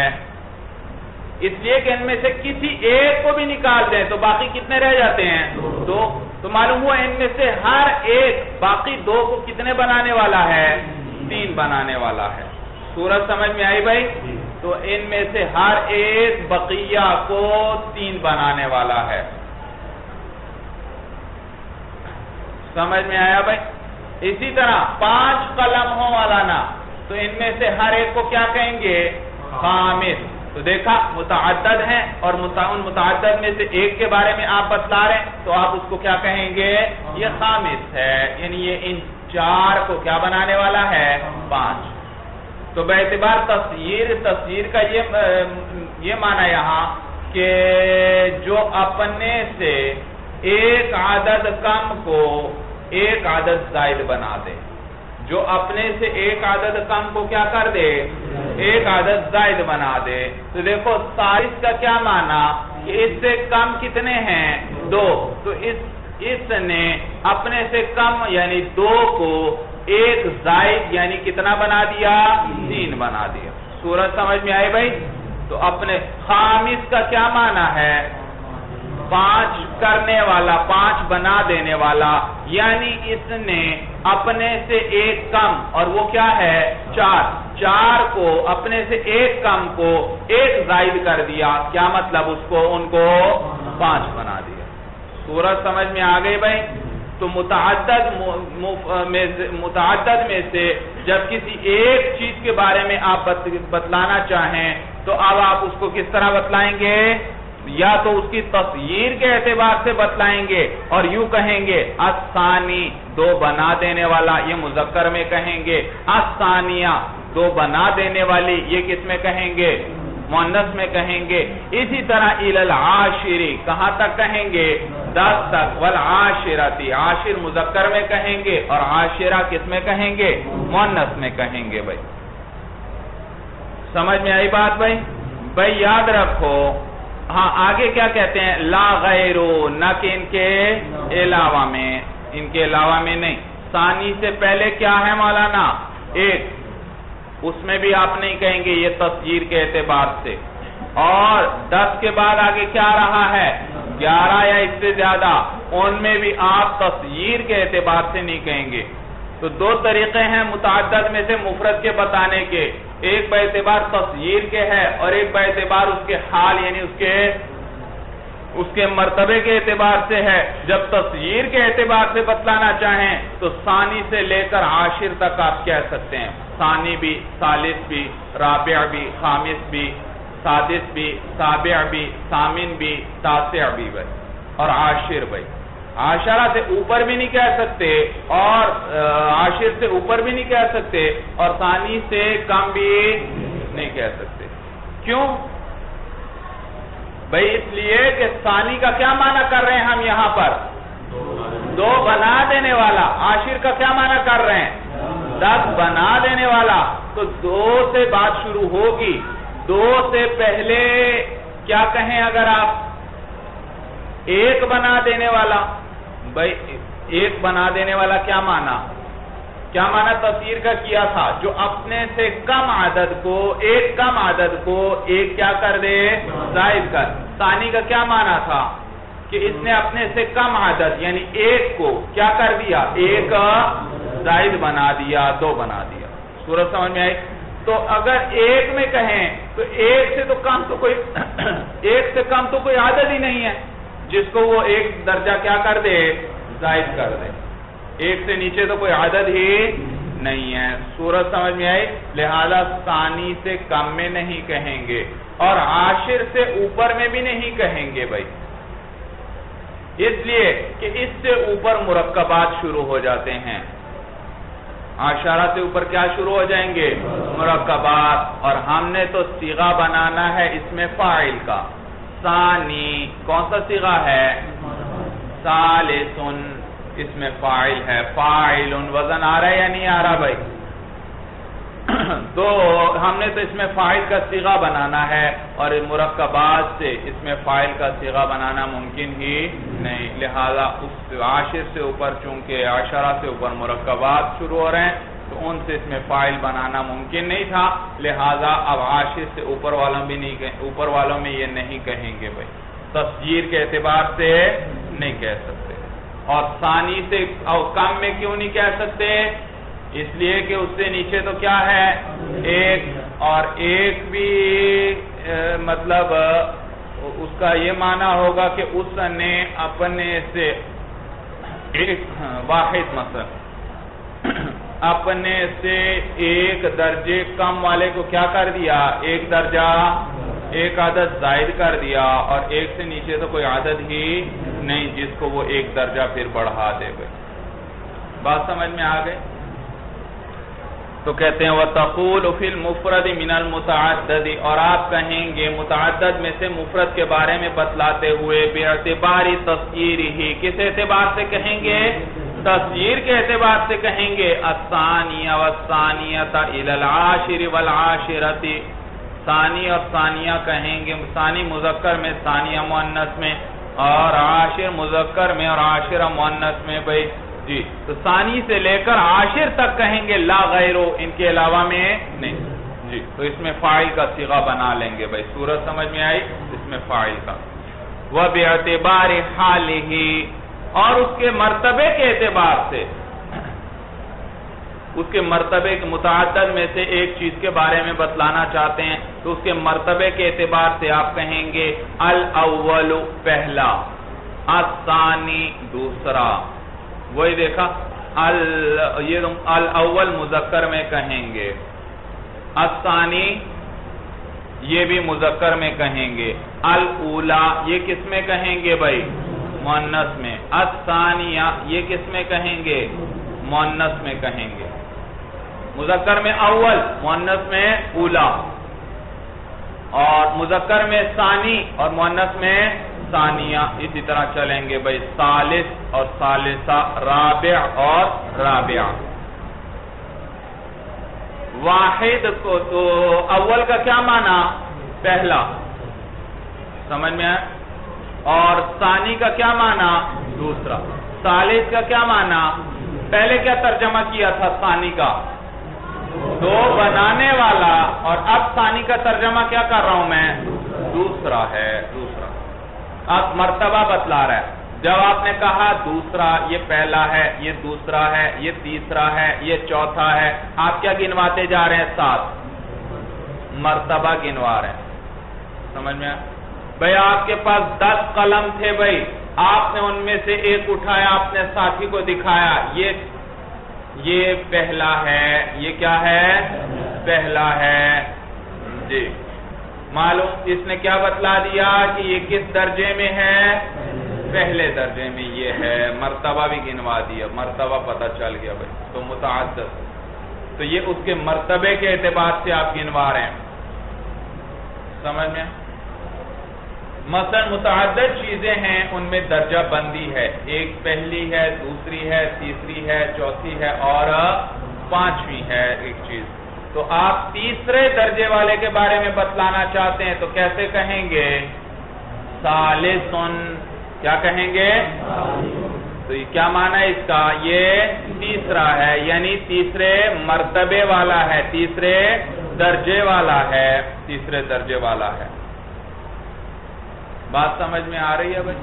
S1: اس لیے کہ ان میں سے کسی ایک کو بھی نکال دیں تو باقی کتنے رہ جاتے ہیں؟ دو. تو معلوم ہوا ان میں سے ہر ایک باقی دو کو کتنے بنانے والا ہے؟ تین بنانے والا ہے. صورت سمجھ میں آئی بھائی؟ تو ان میں سے ہر ایک بقیہ کو تین بنانے والا ہے. سمجھ میں آیا بھائی؟ اسی طرح 5 قلم ہو والا نا تو ان میں سے ہر ایک کو کیا کہیں گے؟ خامس. تو دیکھا متعدد ہیں اور ان متعدد میں سے ایک کے بارے میں آپ بتلا رہے ہیں تو آپ اس کو کیا کہیں گے؟ یہ خامس ہے. یعنی یہ ان 4 کو کیا بنانے والا ہے؟ 5. تو باعتبار تصغیر کا یہ معنی یہاں کہ جو اپنے سے ایک عدد کم کو ایک عدد زائد بنا دے. جو اپنے سے ایک عدد کم کو کیا کر دے؟ ایک عدد زائد بنا دے. تو دیکھو ثالث کا کیا معنی؟ کہ اس سے کم کتنے ہیں؟ 2. تو اس نے اپنے سے کم یعنی 2 کو ایک زائد یعنی کتنا بنا دیا؟ 3 بنا دیا. صورت سمجھ میں آئی بھائی؟ تو اپنے خامس کا کیا معنی ہے؟ 5 کرنے والا، 5 بنا دینے والا. یعنی اس نے اپنے سے ایک کم اور وہ کیا ہے؟ 4 کو اپنے سے ایک کم کو ایک زائد کر دیا. کیا مطلب؟ ان کو 5 بنا دیا. صورت سمجھ میں آ گئی بھائی؟ تو متعدد میں سے جب کسی ایک چیز کے بارے میں آپ بتلانا چاہیں تو اب آپ اس کو کس طرح بتلائیں گے؟ یا تو اس کی تصغیر کے اعتبار سے بتلائیں گے اور یوں کہیں گے الثانی، 2 بنا دینے والا، یہ مذکر میں کہیں گے. الثانیہ، 2 بنا دینے والی، یہ کس میں کہیں گے؟ مؤنث میں کہیں گے. اسی طرح العاشری، کہاں تک کہیں گے؟ 10 تک. والعاشرتی، عاشر مذکر میں کہیں گے اور عاشرہ کس میں کہیں گے؟ مؤنث میں کہیں گے. بھائی سمجھ میں آئی بات بھائی؟ بھائی یاد رکھو. ہاں آگے کیا کہتے ہیں؟ لا غیرو، نہ کہ ان کے علاوہ میں، ان کے علاوہ میں نہیں. ثانی سے پہلے کیا ہے مولانا؟ 1. اس میں بھی آپ نہیں کہیں گے یہ تصغیر کے اعتبار سے. اور 10 کے بعد آگے کیا رہا ہے؟ 11 یا اس سے زیادہ، ان میں بھی آپ تصغیر کے اعتبار سے نہیں کہیں گے. تو 2 طریقے ہیں متعدد میں سے مفرد کے بتانے کے. ایک باعتبار تصغیر کے ہے اور ایک باعتبار اس کے حال یعنی اس کے مرتبے کے اعتبار سے ہے. جب تصغیر کے اعتبار سے بتلانا چاہیں تو ثانی سے لے کر عاشر تک آپ کہہ سکتے ہیں. ثانی بھی، ثالث بھی، رابع بھی، خامس بھی، سادس بھی، سابع بھی، ثامن بھی، تاسع بھی بھائی، اور عاشر بھائی. عاشرہ سے اوپر بھی نہیں کہہ سکتے اور عاشر سے اوپر بھی نہیں کہہ سکتے اور ثانی سے کم بھی نہیں کہہ سکتے. کیوں بھائی؟ اس لیے کہ ثانی کا کیا معنی کر رہے ہیں ہم یہاں پر؟ 2 بنا دینے والا. عاشر کا کیا معنی کر رہے ہیں؟ 10 بنا دینے والا. تو 2 سے بات شروع ہوگی. 2 سے پہلے کیا کہیں اگر آپ؟ 1 بنا دینے والا. بھائی 1 بنا دینے والا کیا معنی؟ کیا معنی تفسیر کا کیا تھا؟ جو اپنے سے کم عدد کو، 1 کم عدد کو 1 کیا کر دے؟ زائد کر. ثانی کا کیا معنی تھا؟ کہ اس نے اپنے سے کم عدد یعنی 1 کو کیا کر دیا؟ 1 زائد بنا دیا، 2 بنا دیا. صورت سمجھ میں آئی؟ تو اگر 1 میں کہیں تو 1 سے تو کم تو کوئی 1 سے کم تو کوئی عدد ہی نہیں ہے جس کو وہ 1 درجہ کیا کر دے؟ زائد کر دے. 1 سے نیچے تو کوئی عدد ہی نہیں ہے. صورت سمجھ میں آئی؟ لہذا ثانی سے کم میں نہیں کہیں گے اور عاشر سے اوپر میں بھی نہیں کہیں گے بھائی، اس لیے کہ اس سے اوپر مرکبات شروع ہو جاتے ہیں. عشرہ سے اوپر کیا شروع ہو جائیں گے؟ مرکبات. اور ہم نے تو صیغہ بنانا ہے اس میں فاعل کا. ثانی کون سا صیغہ ہے؟ ثالثن، اس میں فاعل ہے. فاعل وزن آ رہا ہے یا نہیں آ رہا بھائی؟ تو ہم نے تو اس میں فاعل کا صیغہ بنانا ہے اور مرکبات سے اس میں فاعل کا صیغہ بنانا ممکن ہی نہیں. لہذا اس عاشر سے اوپر چونکہ عشرہ سے اوپر مرکبات شروع ہو رہے ہیں تو ان سے اس میں فاعل بنانا ممکن نہیں تھا. لہذا اب عاشر سے اوپر والوں میں یہ نہیں کہیں گے بھائی، تصغیر کے اعتبار سے نہیں کہہ سکتے. اور ثانی سے کم میں کیوں نہیں کہہ سکتے؟ اس لیے کہ اس سے نیچے تو کیا ہے؟ 1. اور 1 بھی مطلب اس کا یہ معنی ہوگا کہ اس نے اپنے سے ایک واحد مثلا اپنے سے 1 درجے کم والے کو کیا کر دیا؟ 1 درجہ 1 عدد زائد کر دیا اور 1 سے نیچے تو کوئی عدد ہی نہیں جس کو وہ 1 درجہ پھر بڑھا دے گئے. بات سمجھ میں آ گئی؟ تو کہتے ہیں وَتَقُولُ فِي الْمُفْرَدِ مِنَ الْمُتَعَدَّدِ، اور آپ کہیں گے متعدد میں سے مفرد کے بارے میں بتلاتے ہوئے بِاعْتِبَارِ تَصْغِيرِهِ، کس اعتبار سے کہیں گے؟ تصغیر کے اعتبار سے کہیں گے. الثانیہ والثانیۃ الی العاشر والعاشرۃ، ثانی اور ثانیہ کہیں گے. ثانی مذکر میں، ثانیہ مؤنث میں، اور عاشر مذکر میں اور عاشرہ مؤنث میں. بھائی جی تو ثانی سے لے کر عاشر تک کہیں گے لا غیرو، ان کے علاوہ میں نہیں. جی تو اس میں فاعل کا صیغہ بنا لیں گے بھائی. صورت سمجھ میں آئی؟ اس میں فاعل کا. وَبِاعْتِبَارِ حَالِهِ، اور اس کے مرتبے کے اعتبار سے، اس کے مرتبے کے متعدد میں سے ایک چیز کے بارے میں بتلانا چاہتے ہیں تو اس کے مرتبے کے اعتبار سے آپ کہیں گے الاول پہلا، الثانی دوسرا. وہی دیکھا یہ الاول مذکر میں کہیں گے، الثانی یہ بھی مذکر میں کہیں گے، الاولا یہ کس میں کہیں گے بھائی؟ مؤنث میں. الثانیہ یہ کس میں کہیں گے؟ مؤنث میں کہیں گے. مذکر میں اول، مؤنث میں اولا، اور مذکر میں ثانی اور مؤنث میں ثانیہ. اسی طرح چلیں گے بھائی، ثالث اور ثالثہ، رابع اور رابعہ. واحد کو تو اول کا کیا معنی؟ پہلا، سمجھ میں آیا؟ اور ثانی کا کیا معنی؟ دوسرا. ثالث کا کیا معنی؟ پہلے کیا ترجمہ کیا تھا ثانی کا؟ 2 بنانے والا. اور اب ثانی کا ترجمہ کیا کر رہا ہوں میں؟ دوسرا ہے. دوسرا اب مرتبہ بتلا رہا ہے. جب آپ نے کہا دوسرا، یہ پہلا ہے، یہ دوسرا ہے، یہ تیسرا ہے، یہ چوتھا ہے، آپ کیا گنواتے جا رہے ہیں؟ 7 مرتبہ گنوا رہے ہیں. سمجھ میں آیا؟ بھئی آپ کے پاس 10 قلم تھے بھئی، آپ نے ان میں سے ایک اٹھایا، آپ نے ساتھی کو دکھایا، یہ پہلا ہے. یہ کیا ہے؟ پہلا ہے. جی معلوم اس نے کیا بتلا دیا کہ یہ کس درجے میں ہے؟ پہلے درجے میں یہ ہے. مرتبہ بھی گنوا دیا، مرتبہ پتہ چل گیا بھئی. تو متعدد، تو یہ اس کے مرتبے کے اعتبار سے آپ گنوا رہے ہیں. سمجھ میں؟ مثلا متعدد چیزیں ہیں، ان میں درجہ بندی ہے، ایک پہلی ہے، دوسری ہے، تیسری ہے، چوتھی ہے اور پانچویں ہے ایک چیز. تو آپ تیسرے درجے والے کے بارے میں بتلانا چاہتے ہیں تو کیسے کہیں گے؟ ثالثن. کیا کہیں گے؟ تو یہ کیا معنی ہے اس کا؟ یہ تیسرا ہے، یعنی تیسرے مرتبے والا ہے، تیسرے درجے والا ہے، تیسرے درجے والا ہے. بات سمجھ میں آ رہی ہے بھائی؟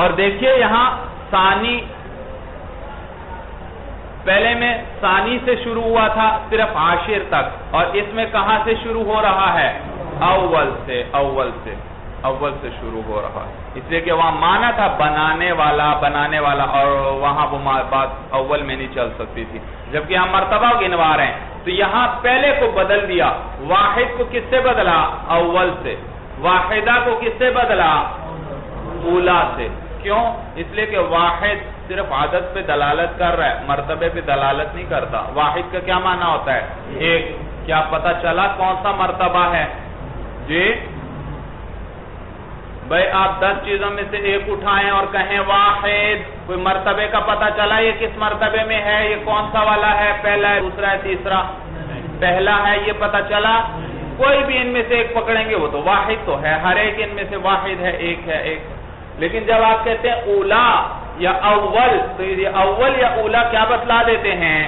S1: اور دیکھیے یہاں ثانی، پہلے میں ثانی سے شروع ہوا تھا صرف عاشر تک، اور اس میں کہاں سے شروع ہو رہا ہے؟ اول سے شروع ہو رہا ہے. اس لیے کہ وہاں مانا تھا بنانے والا، اور وہاں وہ بات اول میں نہیں چل سکتی تھی، جبکہ ہم مرتبہ گنوا رہے ہیں. تو یہاں پہلے کو بدل دیا، واحد کو کس سے بدلا؟ اول سے. واحدہ کو کس سے بدلا؟ اولا سے. کیوں؟ اس لیے کہ واحد صرف عدد پہ دلالت کر رہا ہے، مرتبے پہ دلالت نہیں کرتا. واحد کا کیا معنی ہوتا ہے؟ ایک. کیا پتا چلا کون سا مرتبہ ہے؟ جی بھائی، آپ 10 چیزوں میں سے ایک اٹھائیں اور کہیں واحد، کوئی مرتبے کا پتا چلا یہ کس مرتبے میں ہے، یہ کون سا والا ہے، پہلا ہے، دوسرا ہے، تیسرا؟ پہلا ہے، یہ پتا چلا. کوئی بھی ان میں سے ایک پکڑیں گے وہ تو واحد تو ہے، ہر ایک ان میں سے واحد ہے، ایک ہے، ایک. لیکن جب آپ کہتے ہیں اولا یا اول، تو یہ اول یا اولا کیا بتلا دیتے ہیں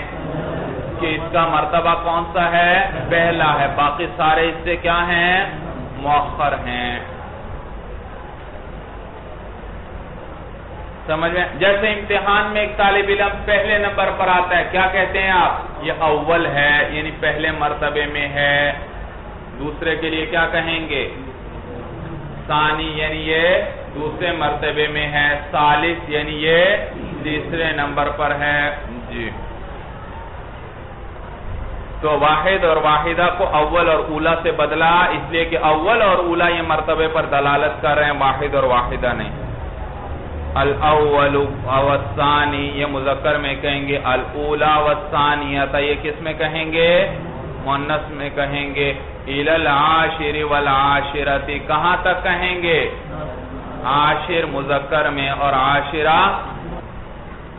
S1: کہ اس کا مرتبہ کون سا ہے؟ پہلا ہے. باقی سارے اس سے کیا ہیں؟ مؤخر ہیں. سمجھ میں؟ جیسے امتحان میں ایک طالب علم پہلے نمبر پر آتا ہے، کیا کہتے ہیں آپ؟ یہ اول ہے، یعنی پہلے مرتبے میں ہے. دوسرے کے لیے کیا کہیں گے؟ ثانی، یعنی یہ دوسرے مرتبے میں ہے. ثالث، یعنی یہ تیسرے نمبر پر ہے. جی تو واحد اور واحدہ کو اول اور اولا سے بدلا، اس لیے کہ اول اور اولا یہ مرتبے پر دلالت کر رہے ہیں، واحد اور واحدہ نہیں. الاول والثانی یہ مذکر میں کہیں گے، الاولا والثانیہ یہ کس میں کہیں گے؟ مؤنث میں کہیں گے. الی العاشر والعاشرۃ کہاں تک کہیں گے؟ عاشر مذکر میں اور عاشرہ.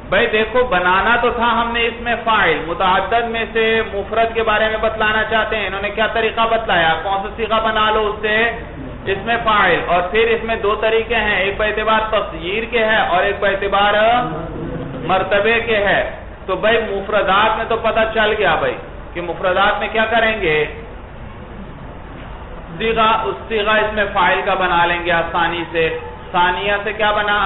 S1: بھائی دیکھو، بنانا تو تھا ہم نے اس میں فاعل، متعدد میں سے مفرد کے بارے میں بتلانا چاہتے ہیں. انہوں نے کیا طریقہ بتلایا؟ کون سا صیغہ بنا لو اس سے؟ اس میں فاعل. اور پھر اس میں دو طریقے ہیں، ایک با اعتبار تصغیر کے ہے اور ایک با اعتبار مرتبے کے ہے. تو بھائی مفردات میں تو پتہ چل گیا بھائی کہ مفردات میں کیا کریں گے؟ صیغہ اس میں فاعل کا بنا لیں گے آسانی سے. ثانیہ سے کیا بنا؟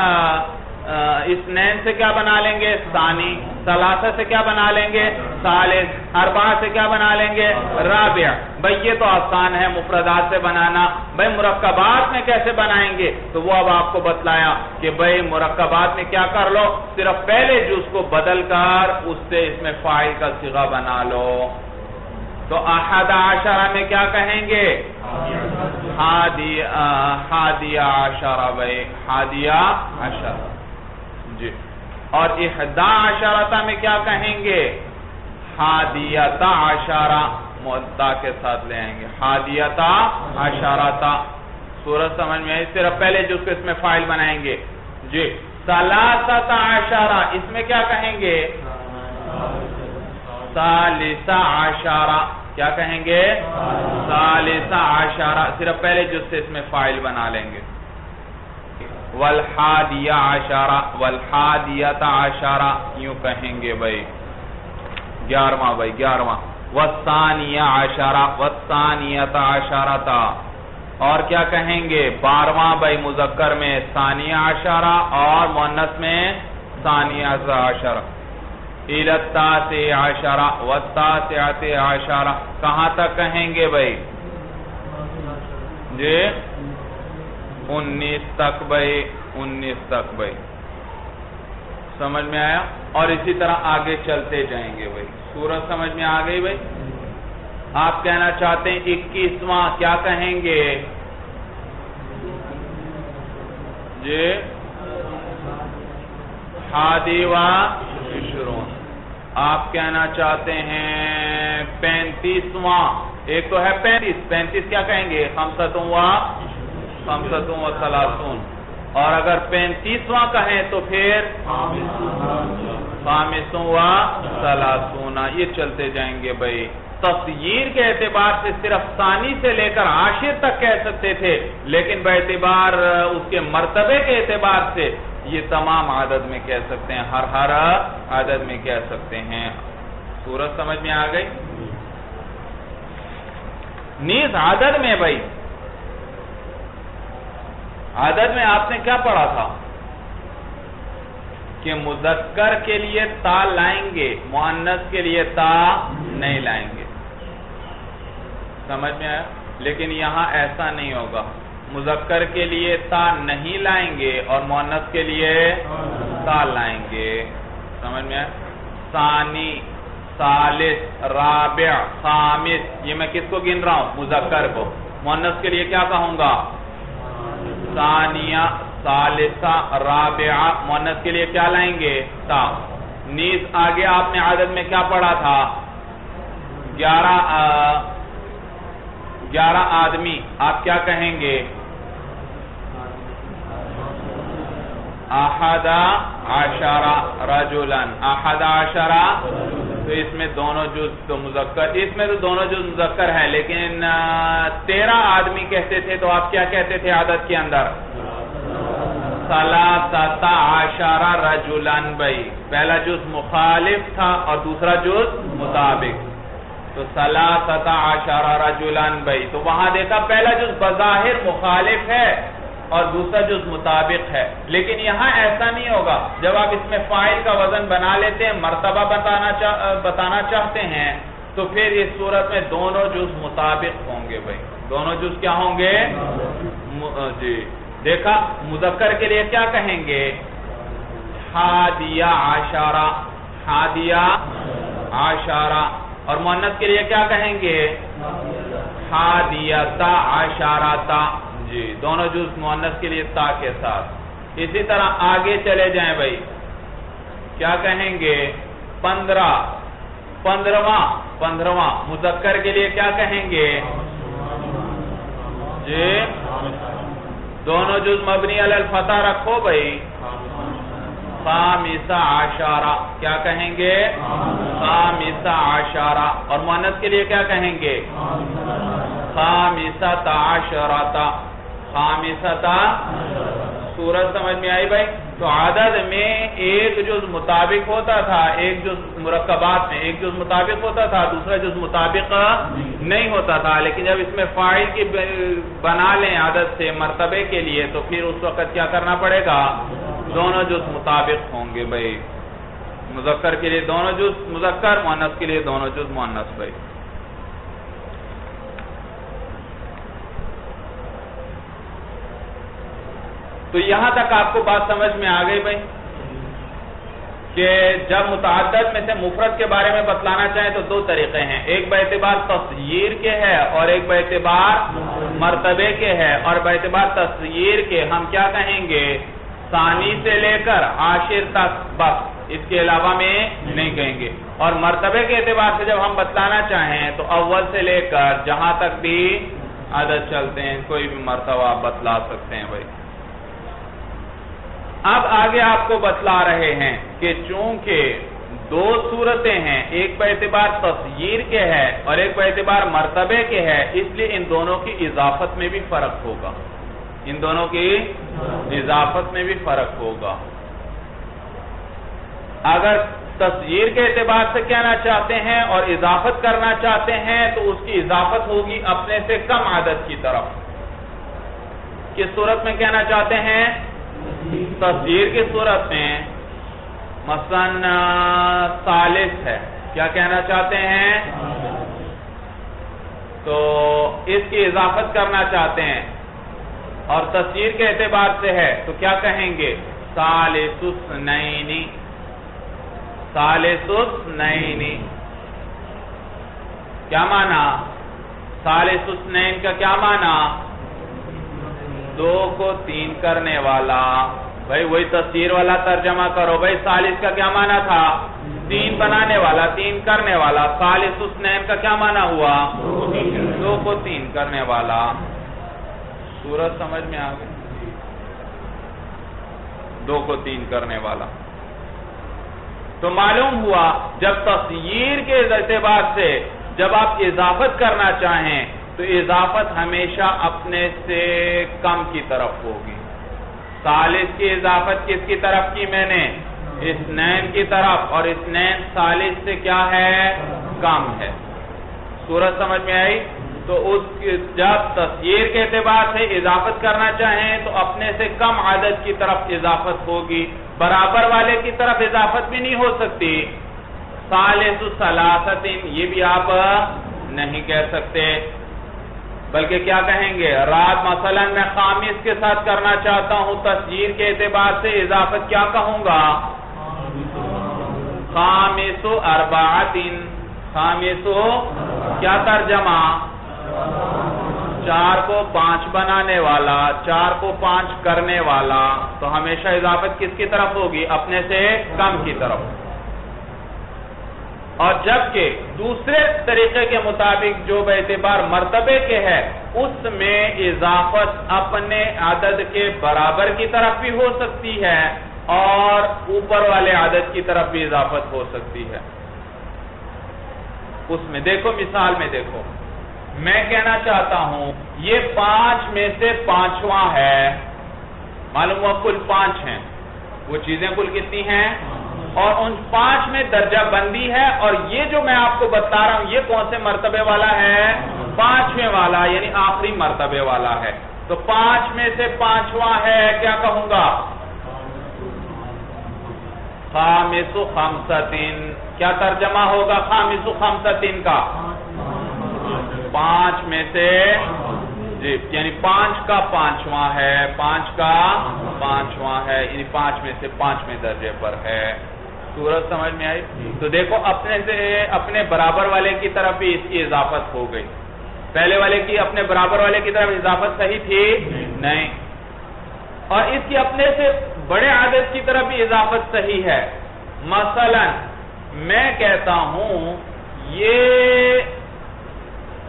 S1: اثنین سے کیا بنا لیں گے؟ ثانی. ثلاثہ سے کیا بنا لیں گے؟ ثالث. اربعہ سے کیا بنا لیں گے؟ رابع. بھئی یہ تو آسان ہے مفردات سے بنانا. بھئی مرکبات میں کیسے بنائیں گے؟ تو وہ اب آپ کو بتلایا کہ بھئی مرکبات میں کیا کر لو، صرف پہلے جز کو بدل کر اس سے اس میں فاعل کا صیغہ بنا لو. تو احد عشرہ میں کیا کہیں گے؟ حادیہ عشرہ. بھئی حادیہ عشرہ. جی. اور احدی عشرہ میں کیا کہیں گے؟ حادیۃ عشرہ. مدہ کے ساتھ لے آئیں گے، حادیۃ عشرہ. سورج سمجھ میں آئی؟ صرف پہلے جو اس میں فاعل بنائیں گے. جی. ثلاثۃ عشرہ اس میں کیا کہیں گے؟ ثالثہ عشرہ. کیا کہیں گے؟ ثالثہ عشرہ. صرف پہلے جو سے اس میں فاعل بنا لیں گے. والحادیہ عشرہ، والحادیۃ عشرہ یوں کہیں گے بھائی. 11واں بھائی 11واں. والثانیہ عشرہ، والثانیۃ عشرۃ. اور کیا کہیں گے؟ 12واں بھائی مذکر میں ثانیہ عشرہ اور مؤنث میں ثانیہ عشرہ. الی التاسع عشرہ والتاسعۃ عشرہ کہاں تک کہیں گے بھائی؟ جی 19 تک بھائی، 19 تک بھائی. سمجھ میں آیا؟ اور اسی طرح آگے چلتے جائیں گے بھائی. سورت سمجھ میں آ گئی بھائی؟ آپ کہنا چاہتے ہیں 21واں کیا کہیں گے؟ جی حادی و عشرون. آپ کہنا چاہتے ہیں 35واں ایک تو ہے 35 کیا کہیں گے؟ خمسۃ و ثلاثون. اور اگر 35واں کہیں تو پھر خامس و ثلاثون. یہ چلتے جائیں گے بھائی. تصغیر کے اعتبار سے صرف ثانی سے لے کر عاشر تک کہہ سکتے تھے، لیکن باعتبار اس کے مرتبے کے اعتبار سے یہ تمام عدد میں کہہ سکتے ہیں، ہر عدد میں کہہ سکتے ہیں. صورت سمجھ میں آ گئی؟ نیز عدد میں بھائی، عدد میں آپ نے کیا پڑھا تھا کہ مذکر کے لیے تا لائیں گے، مؤنث کے لیے تا نہیں لائیں گے. سمجھ میں آیا؟ لیکن یہاں ایسا نہیں ہوگا. مذکر کے لیے تا نہیں لائیں گے اور مؤنث کے لیے تا لائیں گے. سمجھ میں آیا؟ ثانی، ثالث، رابع، خامس، یہ میں کس کو گن رہا ہوں؟ مذکر کو. مؤنث کے لیے کیا کہوں گا؟ ثانیہ، ثالثہ، رابعہ. مؤنث کے لیے کیا لائیں گے؟ تا. نیز آگے آپ نے عدد میں کیا پڑھا تھا؟ 11 آدمی. آپ کیا کہیں گے؟ احد عشر رجلا. احد عشر. تو اس میں دونوں جز تو مذکر، اس میں تو دونوں جز مذکر ہیں، لیکن 13 آدمی کہتے تھے تو آپ کیا کہتے تھے عدد کے اندر؟ ثلاثۃ عشر رجلا. بھائی پہلا جز مخالف تھا اور دوسرا جز مطابق، تو ثلاثۃ عشر رجلا. بھائی تو وہاں دیکھا پہلا جز بظاہر مخالف ہے اور دوسرا جز مطابق ہے، لیکن یہاں ایسا نہیں ہوگا. جب آپ اس میں فاعل کا وزن بنا لیتے ہیں، مرتبہ بتانا چاہتے ہیں، تو پھر اس صورت میں دونوں جز مطابق ہوں گے. بھائی دونوں جز کیا ہوں گے؟ جی دیکھا مذکر کے لیے کیا کہیں گے؟ حادیہ عشرہ. حادیہ عشرہ. اور مؤنث کے لیے کیا کہیں گے؟ حادیۃ عشرۃ. جی دونوں جز مؤنث کے لیے تا کے ساتھ. اسی طرح آگے چلے جائیں بھائی، کیا کہیں گے؟ 15واں. مذکر کے لیے کیا کہیں گے؟ جی دونوں جز مبنی علی الفتح رکھو بھائی. خامسہ عشرہ. کیا کہیں گے؟ خامسہ عشرہ. اور مؤنث کے لیے کیا کہیں گے؟ خامسۃ عشرۃ. خامسۃ. صورت سمجھ میں آئی بھائی؟ تو عدد میں ایک جز مطابق ہوتا تھا، ایک جز مرکبات میں ایک جز مطابق ہوتا تھا، دوسرا جز مطابق نہیں ہوتا تھا. لیکن جب اس میں فاعل کی بنا لیں عدد سے مرتبے کے لیے، تو پھر اس وقت کیا کرنا پڑے گا؟ دونوں جز مطابق ہوں گے. بھائی مذکر کے لیے دونوں جز مذکر، مؤنث کے لیے دونوں جز مؤنث. بھائی تو یہاں تک آپ کو بات سمجھ میں آ گئی بھائی کہ جب متعدد میں سے مفرد کے بارے میں بتلانا چاہیں تو دو طریقے ہیں، ایک باعتبار تصغیر کے ہے اور ایک باعتبار مرتبے کے ہے. اور باعتبار تصغیر کے ہم کیا کہیں گے؟ ثانی سے لے کر عاشر تک، بس اس کے علاوہ میں نہیں کہیں گے. اور مرتبے کے اعتبار سے جب ہم بتلانا چاہیں تو اول سے لے کر جہاں تک بھی عدد چلتے ہیں کوئی بھی مرتبہ آپ بتلا سکتے ہیں. بھائی اب آگے آپ کو بتلا رہے ہیں کہ چونکہ دو صورتیں ہیں، ایک باعتبار تصغیر کے ہے اور ایک باعتبار مرتبے کے ہے، اس لیے ان دونوں کی اضافت میں بھی فرق ہوگا. ان دونوں کی اضافت میں بھی فرق ہوگا. اگر تصغیر کے اعتبار سے کہنا چاہتے ہیں اور اضافت کرنا چاہتے ہیں تو اس کی اضافت ہوگی اپنے سے کم عدد کی طرف. کس صورت میں کہنا چاہتے ہیں؟ تصغیر کی صورت میں مثلا ثالث ہے، کیا کہنا چاہتے ہیں؟ تو اس کی اضافت کرنا چاہتے ہیں اور تصغیر کے اعتبار سے ہے تو کیا کہیں گے؟ ثالث اثنین. ثالث اثنین کیا معنی؟ ثالث اثنین کا کیا معنی؟ دو کو تین کرنے والا. بھائی وہی تفسیر والا ترجمہ کرو. بھائی ثالث کا کیا معنی تھا؟ تین بنانے والا، تین کرنے والا. ثالث اثنین کا کیا معنی ہوا؟ دو کو تین کرنے والا. سورت سمجھ میں آ گئی؟ دو کو تین کرنے والا. تو معلوم ہوا جب تفسیر کے اعتبار سے جب آپ اضافت کرنا چاہیں تو اضافت ہمیشہ اپنے سے کم کی طرف ہوگی. ثالث کی اضافت کس کی طرف کی میں نے؟ اثنین کی طرف، اور اثنین ثالث سے کیا ہے؟ کم ہے. صورت سمجھ میں آئی؟ تو جب تفسیر کے اعتبار سے اضافت کرنا چاہیں تو اپنے سے کم عدد کی طرف اضافت ہوگی، برابر والے کی طرف اضافت بھی نہیں ہو سکتی. ثالث ثلاثۃ یہ بھی آپ نہیں کہہ سکتے، بلکہ کیا کہیں گے؟ رات مثلا میں خامس کے ساتھ کرنا چاہتا ہوں، تفسیر کے اعتبار سے اضافت کیا کہوں گا؟ خامس اربعۃ. خامس کیا ترجمہ؟ چار کو پانچ بنانے والا، چار کو پانچ کرنے والا. تو ہمیشہ اضافت کس کی طرف ہوگی؟ اپنے سے کم کی طرف. اور جبکہ دوسرے طریقے کے مطابق جو باعتبار مرتبے کے ہے اس میں اضافت اپنے عدد کے برابر کی طرف بھی ہو سکتی ہے اور اوپر والے عدد کی طرف بھی اضافت ہو سکتی ہے. اس میں دیکھو، مثال میں دیکھو، میں کہنا چاہتا ہوں یہ 5 میں سے 5واں ہے. معلوم ہوا کل 5 ہیں. وہ چیزیں کل کتنی ہیں؟ اور ان 5 میں درجہ بندی ہے، اور یہ جو میں آپ کو بتا رہا ہوں یہ کون سے مرتبے والا ہے؟ 5ویں والا، یعنی آخری مرتبے والا ہے. تو 5 میں سے 5واں ہے، کیا کہوں گا؟ خامس خمسۃ. کیا ترجمہ ہوگا خامس خمسۃ کا؟ 5 میں سے، جی، یعنی 5 کا 5واں ہے، 5 کا 5واں ہے، یعنی 5 میں سے 5ویں درجے پر ہے. صورت سمجھ میں آئی؟ تو دیکھو اپنے سے اپنے برابر والے کی طرف بھی اس کی اضافت ہو گئی. پہلے والے کی اپنے برابر والے کی طرف اضافت صحیح تھی؟ نہیں. اور اس کی اپنے سے بڑے عدد کی طرف بھی اضافت صحیح ہے. مثلا میں کہتا ہوں یہ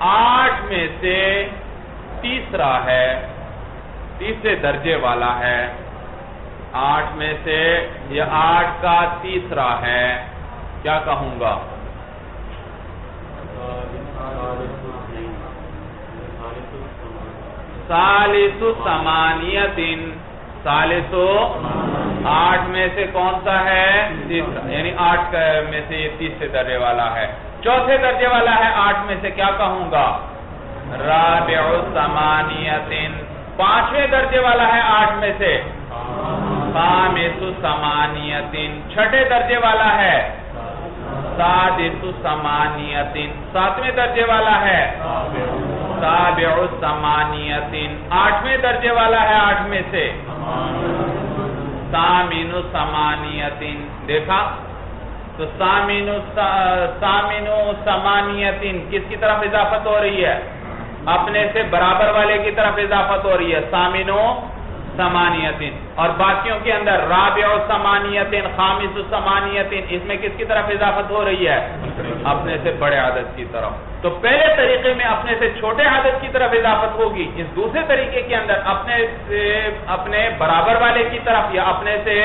S1: 8 میں سے تیسرا ہے، تیسرے درجے والا ہے. 8 میں سے یہ 8 کا تیسرا ہے، کیا کہوں گا؟ ثالث ثمانیۃ. ثالث 8 میں سے کون سا ہے؟ تیسرا، یعنی 8 میں سے یہ تیسرے درجے والا ہے. چوتھے درجے والا ہے 8 میں سے، کیا کہوں گا؟ رابع ثمانیۃ. 5ویں درجے والا ہے 8 میں سے، خامس ثمانیۃ. چھٹے درجے والا ہے سادس ثمانیۃ. 7ویں درجے والا ہے سابع ثمانیۃ. 8ویں درجے والا ہے 8 میں سے ثامن ثمانیۃ. دیکھا؟ تو ثامن ثمانیۃ کس کی طرف اضافت ہو رہی ہے؟ اپنے سے برابر والے کی طرف اضافت ہو رہی ہے، ثامن ثمانیۃ. اور باقیوں کے اندر رابع ثمانیۃ، خامس ثمانیۃ، اس میں کس کی طرف اضافت ہو رہی ہے؟ اپنے سے بڑے عدد کی طرف. تو پہلے طریقے میں اپنے سے چھوٹے عدد کی طرف اضافت ہوگی. اس دوسرے طریقے کے اندر اپنے سے اپنے برابر والے کی طرف یا اپنے سے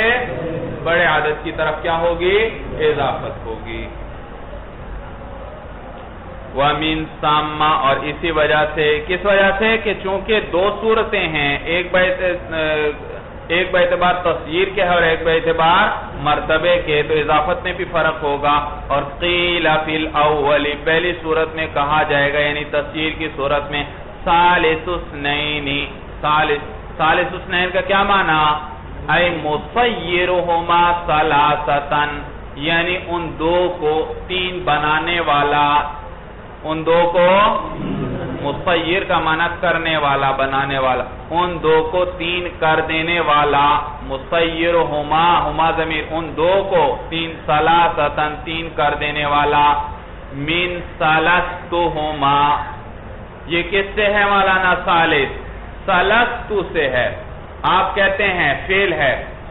S1: بڑے عدد کی طرف کیا ہوگی؟ اضافت ہوگی. وَمِن ثَمَّ. اور اسی وجہ سے، کس وجہ سے؟ کہ چونکہ دو صورتیں ہیں، ایک باعتبار تصویر کے اور ایک باعتبار مرتبے کے، تو اضافت میں بھی فرق ہوگا. اور قیل فی الاول، پہلی صورت میں کہا جائے گا یعنی تصویر کی صورت میں ثالث اثنین. ثالث اثنین کا کیا معنی؟ اے مصیرہما ثلاثۃ، یعنی ان دو کو 3 بنانے والا. ان دو کو، مصیر کا معنی کرنے والا، بنانے والا، ان دو کو 3 کر دینے والا. مصیرہما، ہما ضمیر، ان دو کو 3 ثلاثۃ 3 کر دینے والا. من ثلثتہما، یہ کس سے ہے مولانا؟ ثالث ثلثت سے ہے. آپ کہتے ہیں فعل ہے،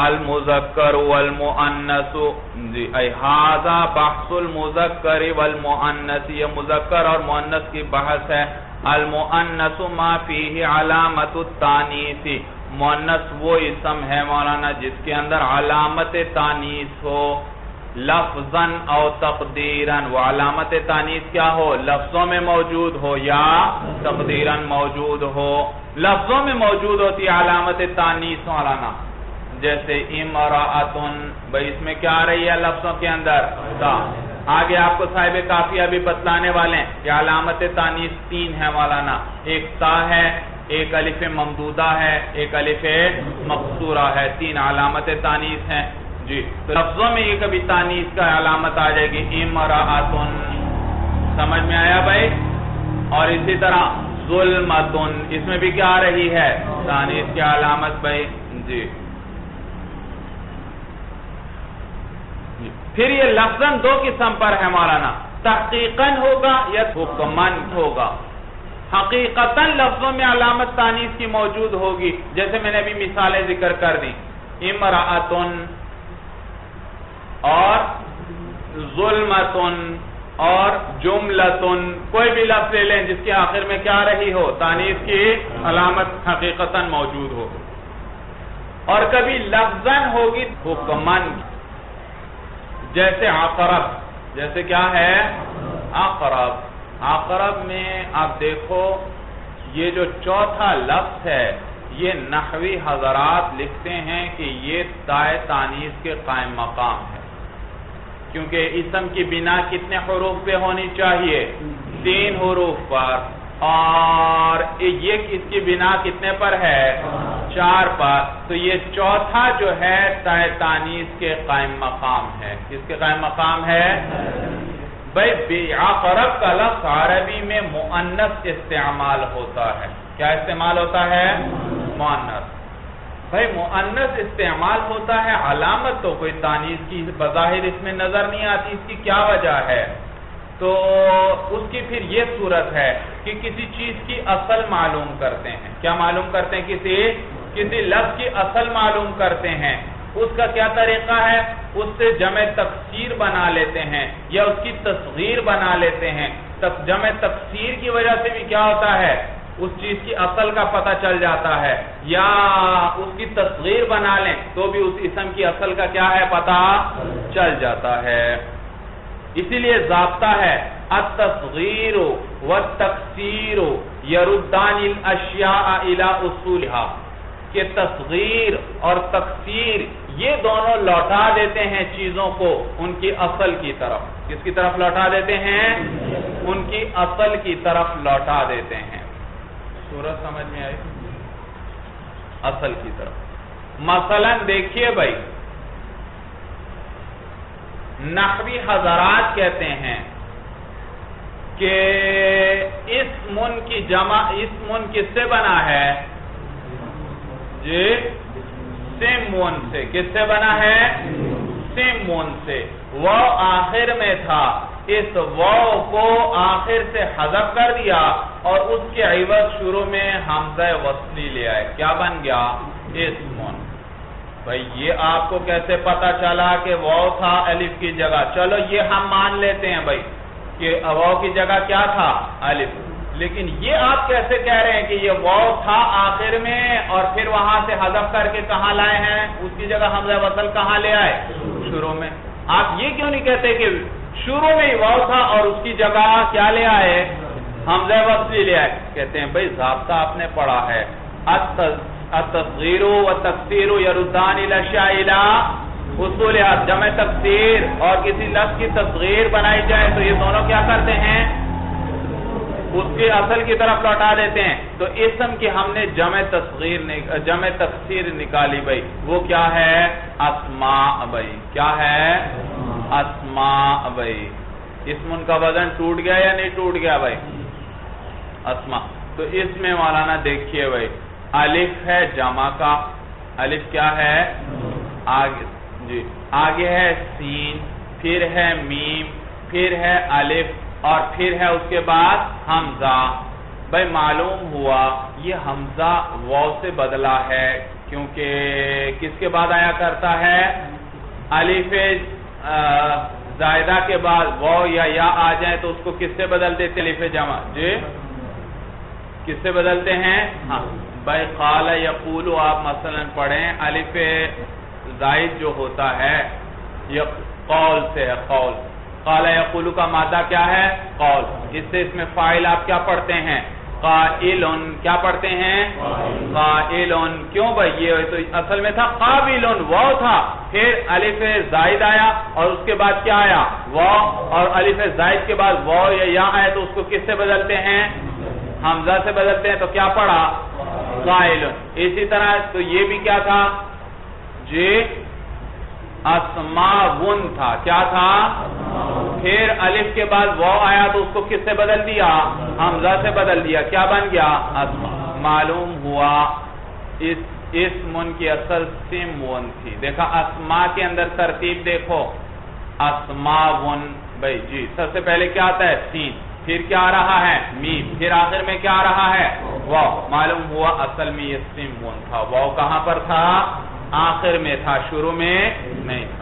S1: المذکر والمؤنث جی ھذا بحث المذکر والمؤنث، یہ مذکر اور مؤنث کی بحث ہے. المؤنث ما فیہ علامت التانیث، مؤنث وہ اسم ہے مولانا جس کے اندر علامت تانیث ہو، لفظاً او تقدیراً. وہ علامت تانیث کیا ہو؟ لفظوں میں موجود ہو یا تقدیراً موجود ہو. لفظوں میں موجود ہوتی ہے علامت تانیث مولانا، جیسے امرأتن، بھئی اس میں کیا آ رہی ہے لفظوں کے اندر؟ تا. آگے آپ کو صاحب کافیہ بھی بتلانے والے ہیں کہ علامت تانیث 3 ہے مولانا، ایک تا ہے، ایک الف ممدودہ ہے، ایک الف مقصورہ ہے. 3 علامت تانیث ہیں جی. تو لفظوں میں یہ کبھی تانیث کا علامت آ جائے گی امرأتن، سمجھ میں آیا بھائی؟ اور اسی طرح ظلمتن، اس میں بھی کیا آ رہی ہے؟ تانیث کی علامت بھائی جی. پھر یہ لفظاً 2 قسم پر ہے مولانا، تحقیقاً ہوگا یا حکماً ہوگا. حقیقتاً لفظوں میں علامت تانیث کی موجود ہوگی، جیسے میں نے ابھی مثالیں ذکر کر دی، امرأتن اور ظلمتن اور جملتن. کوئی بھی لفظ لے لیں جس کے آخر میں کیا رہی ہو؟ تانیث کی علامت حقیقتاً موجود ہو. اور کبھی لفظاً ہوگی حکماً، جیسے عقرب، جیسے کیا ہے؟ عقرب. عقرب میں آپ دیکھو یہ جو چوتھا لفظ ہے، یہ نحوی حضرات لکھتے ہیں کہ یہ تائے تانیث کے قائم مقام ہے، کیونکہ اسم کی بنا کتنے حروف پہ ہونی چاہیے؟ 3 حروف پر. اور یہ اس کی بنا کتنے پر ہے؟ 4 پر. تو یہ چوتھا جو ہے تائے تانیث کے قائم مقام ہے. کس کے قائم مقام ہے؟ بھئی عقرب کا لفظ عربی میں مؤنث استعمال ہوتا ہے. کیا استعمال ہوتا ہے؟ مؤنث. بھئی مؤنث استعمال ہوتا ہے، علامت تو کوئی تانیث کی بظاہر اس میں نظر نہیں آتی. اس کی کیا وجہ ہے؟ تو اس کی پھر یہ صورت ہے کہ کسی چیز کی اصل معلوم کرتے ہیں. کیا معلوم کرتے ہیں؟ کسی لفظ کی اصل معلوم کرتے ہیں. اس کا کیا طریقہ ہے؟ اس سے جمع تکسیر بنا لیتے ہیں یا اس کی تصغیر بنا لیتے ہیں. جمع تکسیر کی وجہ سے بھی کیا ہوتا ہے؟ اس چیز کی اصل کا پتہ چل جاتا ہے. یا اس کی تصغیر بنا لیں تو بھی اس اسم کی اصل کا کیا ہے؟ پتہ چل جاتا ہے. اسی لیے ضابطہ ہے التصغیر والتکسیر یردان الاشیاء الى اصولها، کہ تصغیر اور تکسیر یہ دونوں لوٹا دیتے ہیں چیزوں کو ان کی اصل کی طرف. کس کی طرف لوٹا دیتے ہیں؟ ان کی اصل کی طرف لوٹا دیتے ہیں. صورت سمجھ میں آئی؟ اصل کی طرف. مثلا دیکھیے بھائی، نحوی حضرات کہتے ہیں کہ اسمن کی جمع، اسمن کس سے بنا ہے؟ جی سمون سے. کس سے بنا ہے؟ سمون سے. وہ آخر میں تھا، اس واو کو آخر سے حذف کر دیا اور اس کے عوض شروع میں حمزہ وصلی لے آئے. کیا بن گیا؟ اسمون. بھئی یہ آپ کو کیسے پتا چلا کہ واو تھا الف کی جگہ؟ چلو یہ ہم مان لیتے ہیں بھئی کہ واو کی جگہ کیا تھا؟ الف. لیکن یہ آپ کیسے کہہ رہے ہیں کہ یہ واو تھا آخر میں اور پھر وہاں سے حذف کر کے کہاں لائے ہیں؟ اس کی جگہ حمزہ وصل کہاں لے آئے؟ شروع میں. آپ یہ کیوں نہیں کہتے کہ شروع میں ہی واو تھا اور اس کی جگہ کیا لے آئے؟ حمزہ وصلی لے آئے. کہتے ہیں بھئی ضابطہ آپ نے پڑھا ہے، التصغیر والتکسیر یردان الاشیاء الی اصولها. جمع تکسیر اور کسی لفظ کی تصغیر بنائی جائے تو یہ دونوں کیا کرتے ہیں؟ اس کی اصل کی طرف لوٹا دیتے ہیں. تو اسم کی ہم نے جمع تکسیر نکالی بھئی. وہ کیا ہے؟ اسماء بھئی. کیا ہے؟ اسماء بھئی. اسم ان کا وزن ٹوٹ گیا یا نہیں ٹوٹ گیا بھئی؟ اسماء. تو اس میں مولانا دیکھیے بھئی، الف ہے جمع کا، الف کیا ہے؟ آگے جی آگے ہے سین، پھر ہے میم، پھر ہے الف اور پھر ہے اس کے بعد حمزہ. بھئی معلوم ہوا یہ حمزہ واو سے بدلا ہے. کیونکہ کس کے بعد آیا کرتا ہے؟ الف زائدہ کے بعد واو یا آ جائے تو اس کو کس سے بدل دیتے؟ الف جمع. جی کس سے بدلتے ہیں؟ ہاں بھائی قال یقول آپ مثلا پڑھیں الف زائد جو ہوتا ہے یہ قول سے ہے. قول قال یقول کا مادہ کیا ہے؟ قول. اس سے اس میں فاعل آپ کیا پڑھتے ہیں؟ قائلن. کیا پڑھتے ہیں؟ قائلن. کیوں بھائی؟ یہ تو اصل میں تھا قابلن، واو تھا، پھر الف زائد آیا اور اس کے بعد کیا آیا؟ واو. اور الف زائد کے بعد واو یا آیا تو اس کو کس سے بدلتے ہیں؟ حمزہ سے بدلتے ہیں. تو کیا پڑھا؟ قائلن. اسی طرح تو یہ بھی کیا تھا؟ جی اسماون تھا. کیا تھا؟ پھر الف کے بعد واو آیا تو اس کو کس سے بدل دیا؟ حمزہ سے بدل دیا. کیا بن گیا؟ اسما. معلوم ہوا اسمن کی اصل سمون تھی. دیکھا اسما کے اندر ترتیب دیکھو، اسماون. بھائی جی سب سے پہلے کیا آتا ہے؟ سین، پھر کیا آ رہا ہے؟ میم، پھر آخر میں کیا آ رہا ہے؟ واو. معلوم ہوا اصل میں یہ سمون تھا. واو کہاں پر تھا؟ آخر میں تھا، شروع میں نہیں تھا.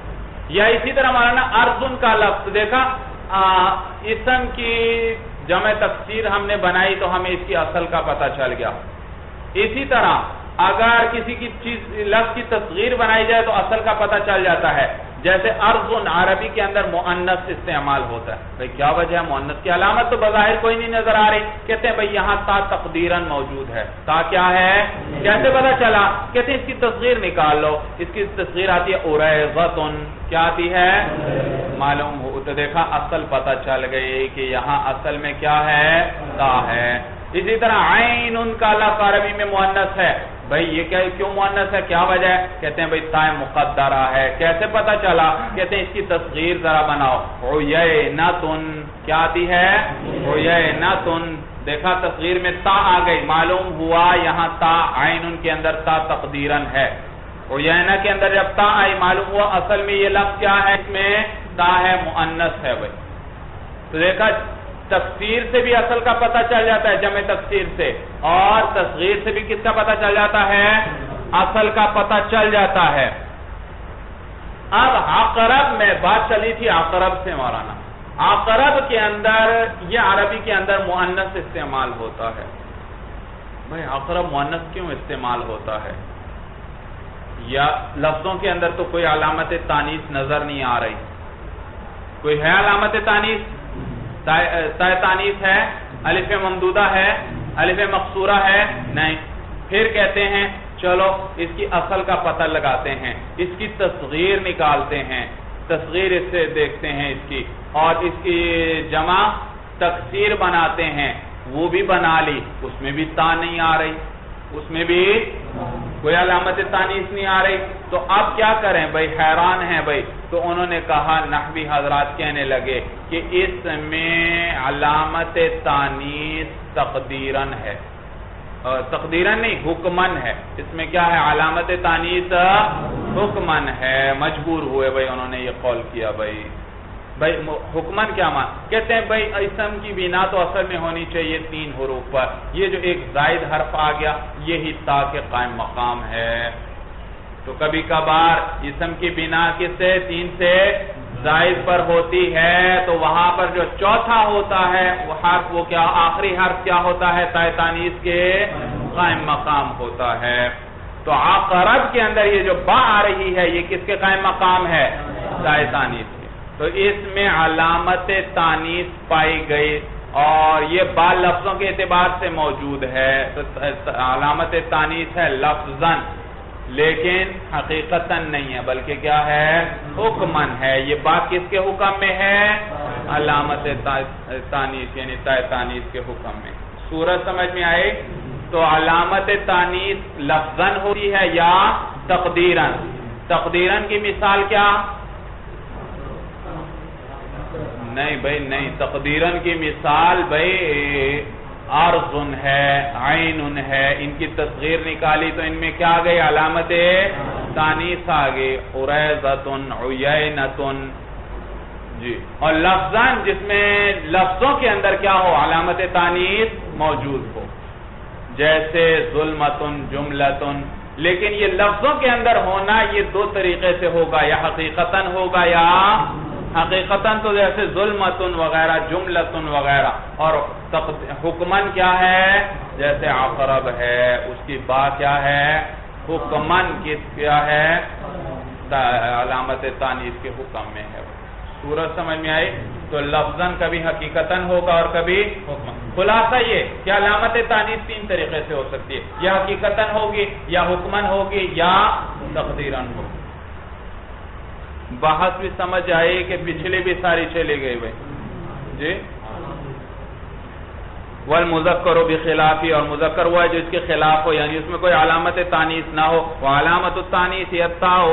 S1: یا اسی طرح مولانا ارضن کا لفظ دیکھا، اسم کی جمع تفسیر ہم نے بنائی تو ہمیں اس کی اصل کا پتہ چل گیا. اسی طرح اگر کسی کی چیز لفظ کی تصغیر بنائی جائے تو اصل کا پتہ چل جاتا ہے. جیسے ارضن عربی کے اندر مؤنث استعمال ہوتا ہے. بھئی کیا وجہ ہے؟ مؤنث کی علامت تو بظاہر کوئی نہیں نظر آ رہی. کہتے ہیں بھئی یہاں تا تقدیراً موجود ہے. تا کیا ہے؟ کیسے پتہ چلا؟ کہتے ہیں اس کی تصغیر نکال لو. اس کی تصغیر آتی ہے اریضۃن. کیا آتی ہے؟ معلوم ہو تو دیکھا اصل پتہ چل گئی کہ یہاں اصل میں کیا ہے؟ تا ہے. اسی طرح عین کا لفظ عربی میں مؤنث ہے. بھئی یہ کیوں مؤنث ہے؟ کیا وجہ ہے؟ کہتے ہیں بھئی تا مقدرہ ہے. کیسے پتہ چلا؟ کہتے ہیں اس کی تصغیر ذرا بناؤ. عینتن. کیا آتی ہے؟ عینتن. دیکھا تصغیر میں تا آ گئی. معلوم ہوا یہاں تا عین کے اندر تا تقدیراً ہے. عینہ کے اندر جب تا آئی معلوم ہوا اصل میں یہ لفظ کیا ہے؟ اس میں تا ہے، مؤنث ہے. بھئی تو دیکھا تفسیر سے بھی اصل کا پتہ چل جاتا ہے، جمع تفسیر سے، اور تصغیر سے بھی کس کا پتہ چل جاتا ہے؟ اصل کا پتہ چل جاتا ہے. اب عقرب میں بات چلی تھی عقرب سے مولانا. عقرب کے اندر یہ عربی کے اندر مؤنث استعمال ہوتا ہے. بھئی عقرب مؤنث کیوں استعمال ہوتا ہے؟ یا لفظوں کے اندر تو کوئی علامت تانیث نظر نہیں آ رہی. کوئی ہے علامت تانیث؟ تا تانیث ہے؟ الف ممدودہ ہے؟ الف مقصورہ ہے؟ نہیں. پھر کہتے ہیں چلو اس کی اصل کا پتہ لگاتے ہیں، اس کی تصغیر نکالتے ہیں. تصغیر اس سے دیکھتے ہیں اس کی، اور اس کی جمع تکسیر بناتے ہیں. وہ بھی بنا لی، اس میں بھی تا نہیں آ رہی، اس میں بھی کوئی علامت تانیث نہیں آ رہی. تو اب کیا کریں بھئی؟ حیران ہیں بھئی. تو انہوں نے کہا، نحوی حضرات کہنے لگے کہ اس میں علامت تانیث تقدیراً ہے. تقدیراً نہیں، حکماً ہے. اس میں کیا ہے؟ علامت تانیث حکماً ہے. مجبور ہوئے بھئی، انہوں نے یہ قول کیا. بھئی حکماً کیا مان؟ کہتے ہیں بھئی اسم کی بنا تو اصل میں ہونی چاہیے 3 حروف پر. یہ جو ایک زائد حرف آ گیا یہی تا کے قائم مقام ہے. تو کبھی کبھار اسم کی بنا کس سے؟ 3 سے زائد پر ہوتی ہے، تو وہاں پر جو چوتھا ہوتا ہے وہ حرف، وہ کیا آخری حرف کیا ہوتا ہے؟ تا تانیث کے قائم مقام ہوتا ہے. تو عقرب کے اندر یہ جو با آ رہی ہے یہ کس کے قائم مقام ہے؟ تا تانیث کے. تو اس میں علامت تانیث پائی گئی، اور یہ با لفظوں کے اعتبار سے موجود ہے. تو علامت تانیث ہے لفظاً، لیکن حقیقتاً نہیں ہے، بلکہ کیا ہے؟ حکماً ہے. یہ بات کس کے حکم میں ہے؟ علامت تانیث یعنی تا تانیث کے حکم میں. صورت سمجھ میں آئے؟ تو علامت تانیث لفظاً ہوتی ہے یا تقدیراً؟ تقدیراً کی مثال کیا؟ نہیں بھئی نہیں. تقدیراً کی مثال بھئی ارضن ہے، عین ہے. ان کی تصغیر نکالی تو ان میں کیا آ گئی؟ علامت تانیث آ گئی. اریضۃن، عینتن. جی. اور لفظاً جس میں لفظوں کے اندر کیا ہو؟ علامت تانیث موجود ہو. جیسے ظلمتن، جملتن. لیکن یہ لفظوں کے اندر ہونا یہ دو طریقے سے ہوگا، یا حقیقتاً ہوگا یا حقیقتاً تو جیسے ظلمتن وغیرہ، جملتن وغیرہ، اور حکمن کیا ہے جیسے عقرب ہے، اس کی با کیا ہے حکمن کیا ہے علامت تانیث کے حکم میں ہے۔ صورت سمجھ میں آئی؟ تو لفظاً کبھی حقیقتاً ہوگا اور کبھی حکمن۔ خلاصہ یہ کہ علامت تانیث تین طریقے سے ہو سکتی ہے، یا حقیقتاً ہوگی، یا حکمن ہوگی، یا تقدیراً ہوگی۔ بحث بھی سمجھ آئی کہ پچھلی بھی ساری چلی گئی بھائی جی۔ والمذکر بخلافی، اور مذکر ہوا ہے جو اس کے خلاف ہو، یعنی اس میں کوئی علامت تانیث نہ ہو۔ وعلامت التانیث التاء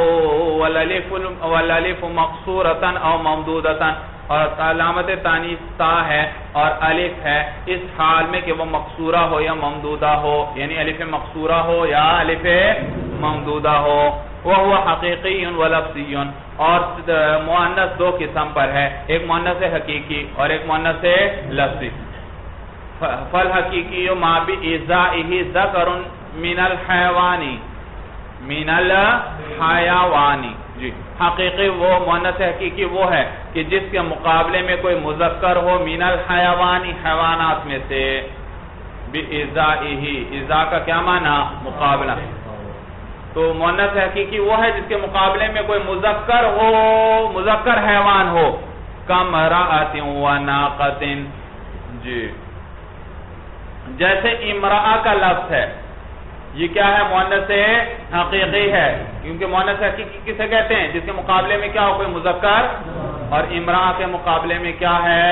S1: والالف مقصورۃ او ممدودۃ، اور علامت تانیث تا ہے اور الف ہے اس حال میں کہ وہ مقصورہ ہو یا ممدودہ ہو، یعنی الف مقصورہ ہو یا الف ممدودہ ہو۔ وہو حقیقی ولفظی، اور مؤنث دو قسم پر ہے، ایک مؤنث حقیقی اور ایک مؤنث لفظی۔ فالحقیقی ما بإزائہ ذکر من الحیوانی، جی حقیقی وہ مؤنث حقیقی وہ ہے کہ جس کے مقابلے میں کوئی مذکر ہو من الحیوانی، حیوانات میں سے، بإزائہ، ازا کا کیا معنی مقابلہ، تو مؤنث حقیقی وہ ہے جس کے مقابلے میں کوئی مذکر ہو، مذکر حیوان ہو، کامرأۃ وناقۃ، جی جیسے امرأہ کا لفظ ہے، یہ کیا ہے مؤنث حقیقی ہے، کیونکہ مؤنث حقیقی کسے کہتے ہیں جس کے مقابلے میں کیا ہو کوئی مذکر، اور امرأہ کے مقابلے میں کیا ہے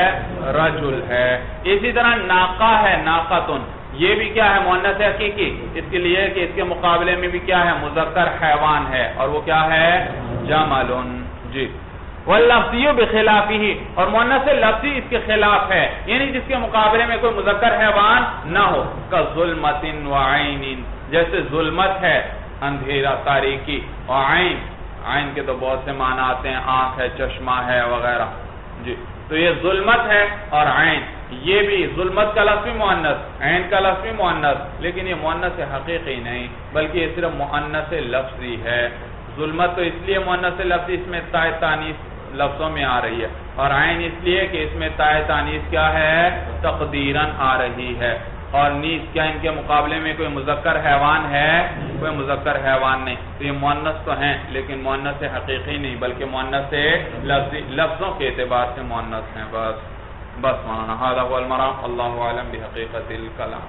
S1: رجل ہے۔ اسی طرح ناقہ ہے، ناقۃن، یہ بھی کیا ہے مؤنث حقیقی، اس کے لیے کہ اس کے مقابلے میں بھی کیا ہے مذکر حیوان ہے، اور وہ کیا ہے جمل، جی۔ واللفظی بخلافہ، اور مؤنث لفظی اس کے خلاف ہے، یعنی جس کے مقابلے میں کوئی مذکر حیوان نہ ہو، کظلمۃ وعین، جیسے ظلمت ہے اندھیرا تاریکی، اور عین، عین کے تو بہت سے معنی آتے ہیں، آنکھ ہے، چشمہ ہے وغیرہ، جی تو یہ ظلمت ہے اور عین، یہ بھی ظلمت کا لفظ بھی مؤنث، عین کا لفظ بھی مؤنث، لیکن یہ مؤنث حقیقی نہیں بلکہ یہ صرف مؤنث لفظی ہے۔ ظلمت تو اس لیے مؤنث لفظی اس میں تاء تانیث لفظوں میں آ رہی ہے، اور عین اس لیے کہ اس میں تاء تانیث کیا ہے تقدیراً آ رہی ہے، اور نیز کیا ان کے مقابلے میں کوئی مذکر حیوان ہے، کوئی مذکر حیوان نہیں، تو یہ مؤنث تو ہیں لیکن مؤنث حقیقی نہیں بلکہ مؤنث لفظی، لفظوں کے اعتبار سے مؤنث ہیں۔ بس مولانا، ھذا هو المرام، اللہ اعلم بحقیقت الکلام۔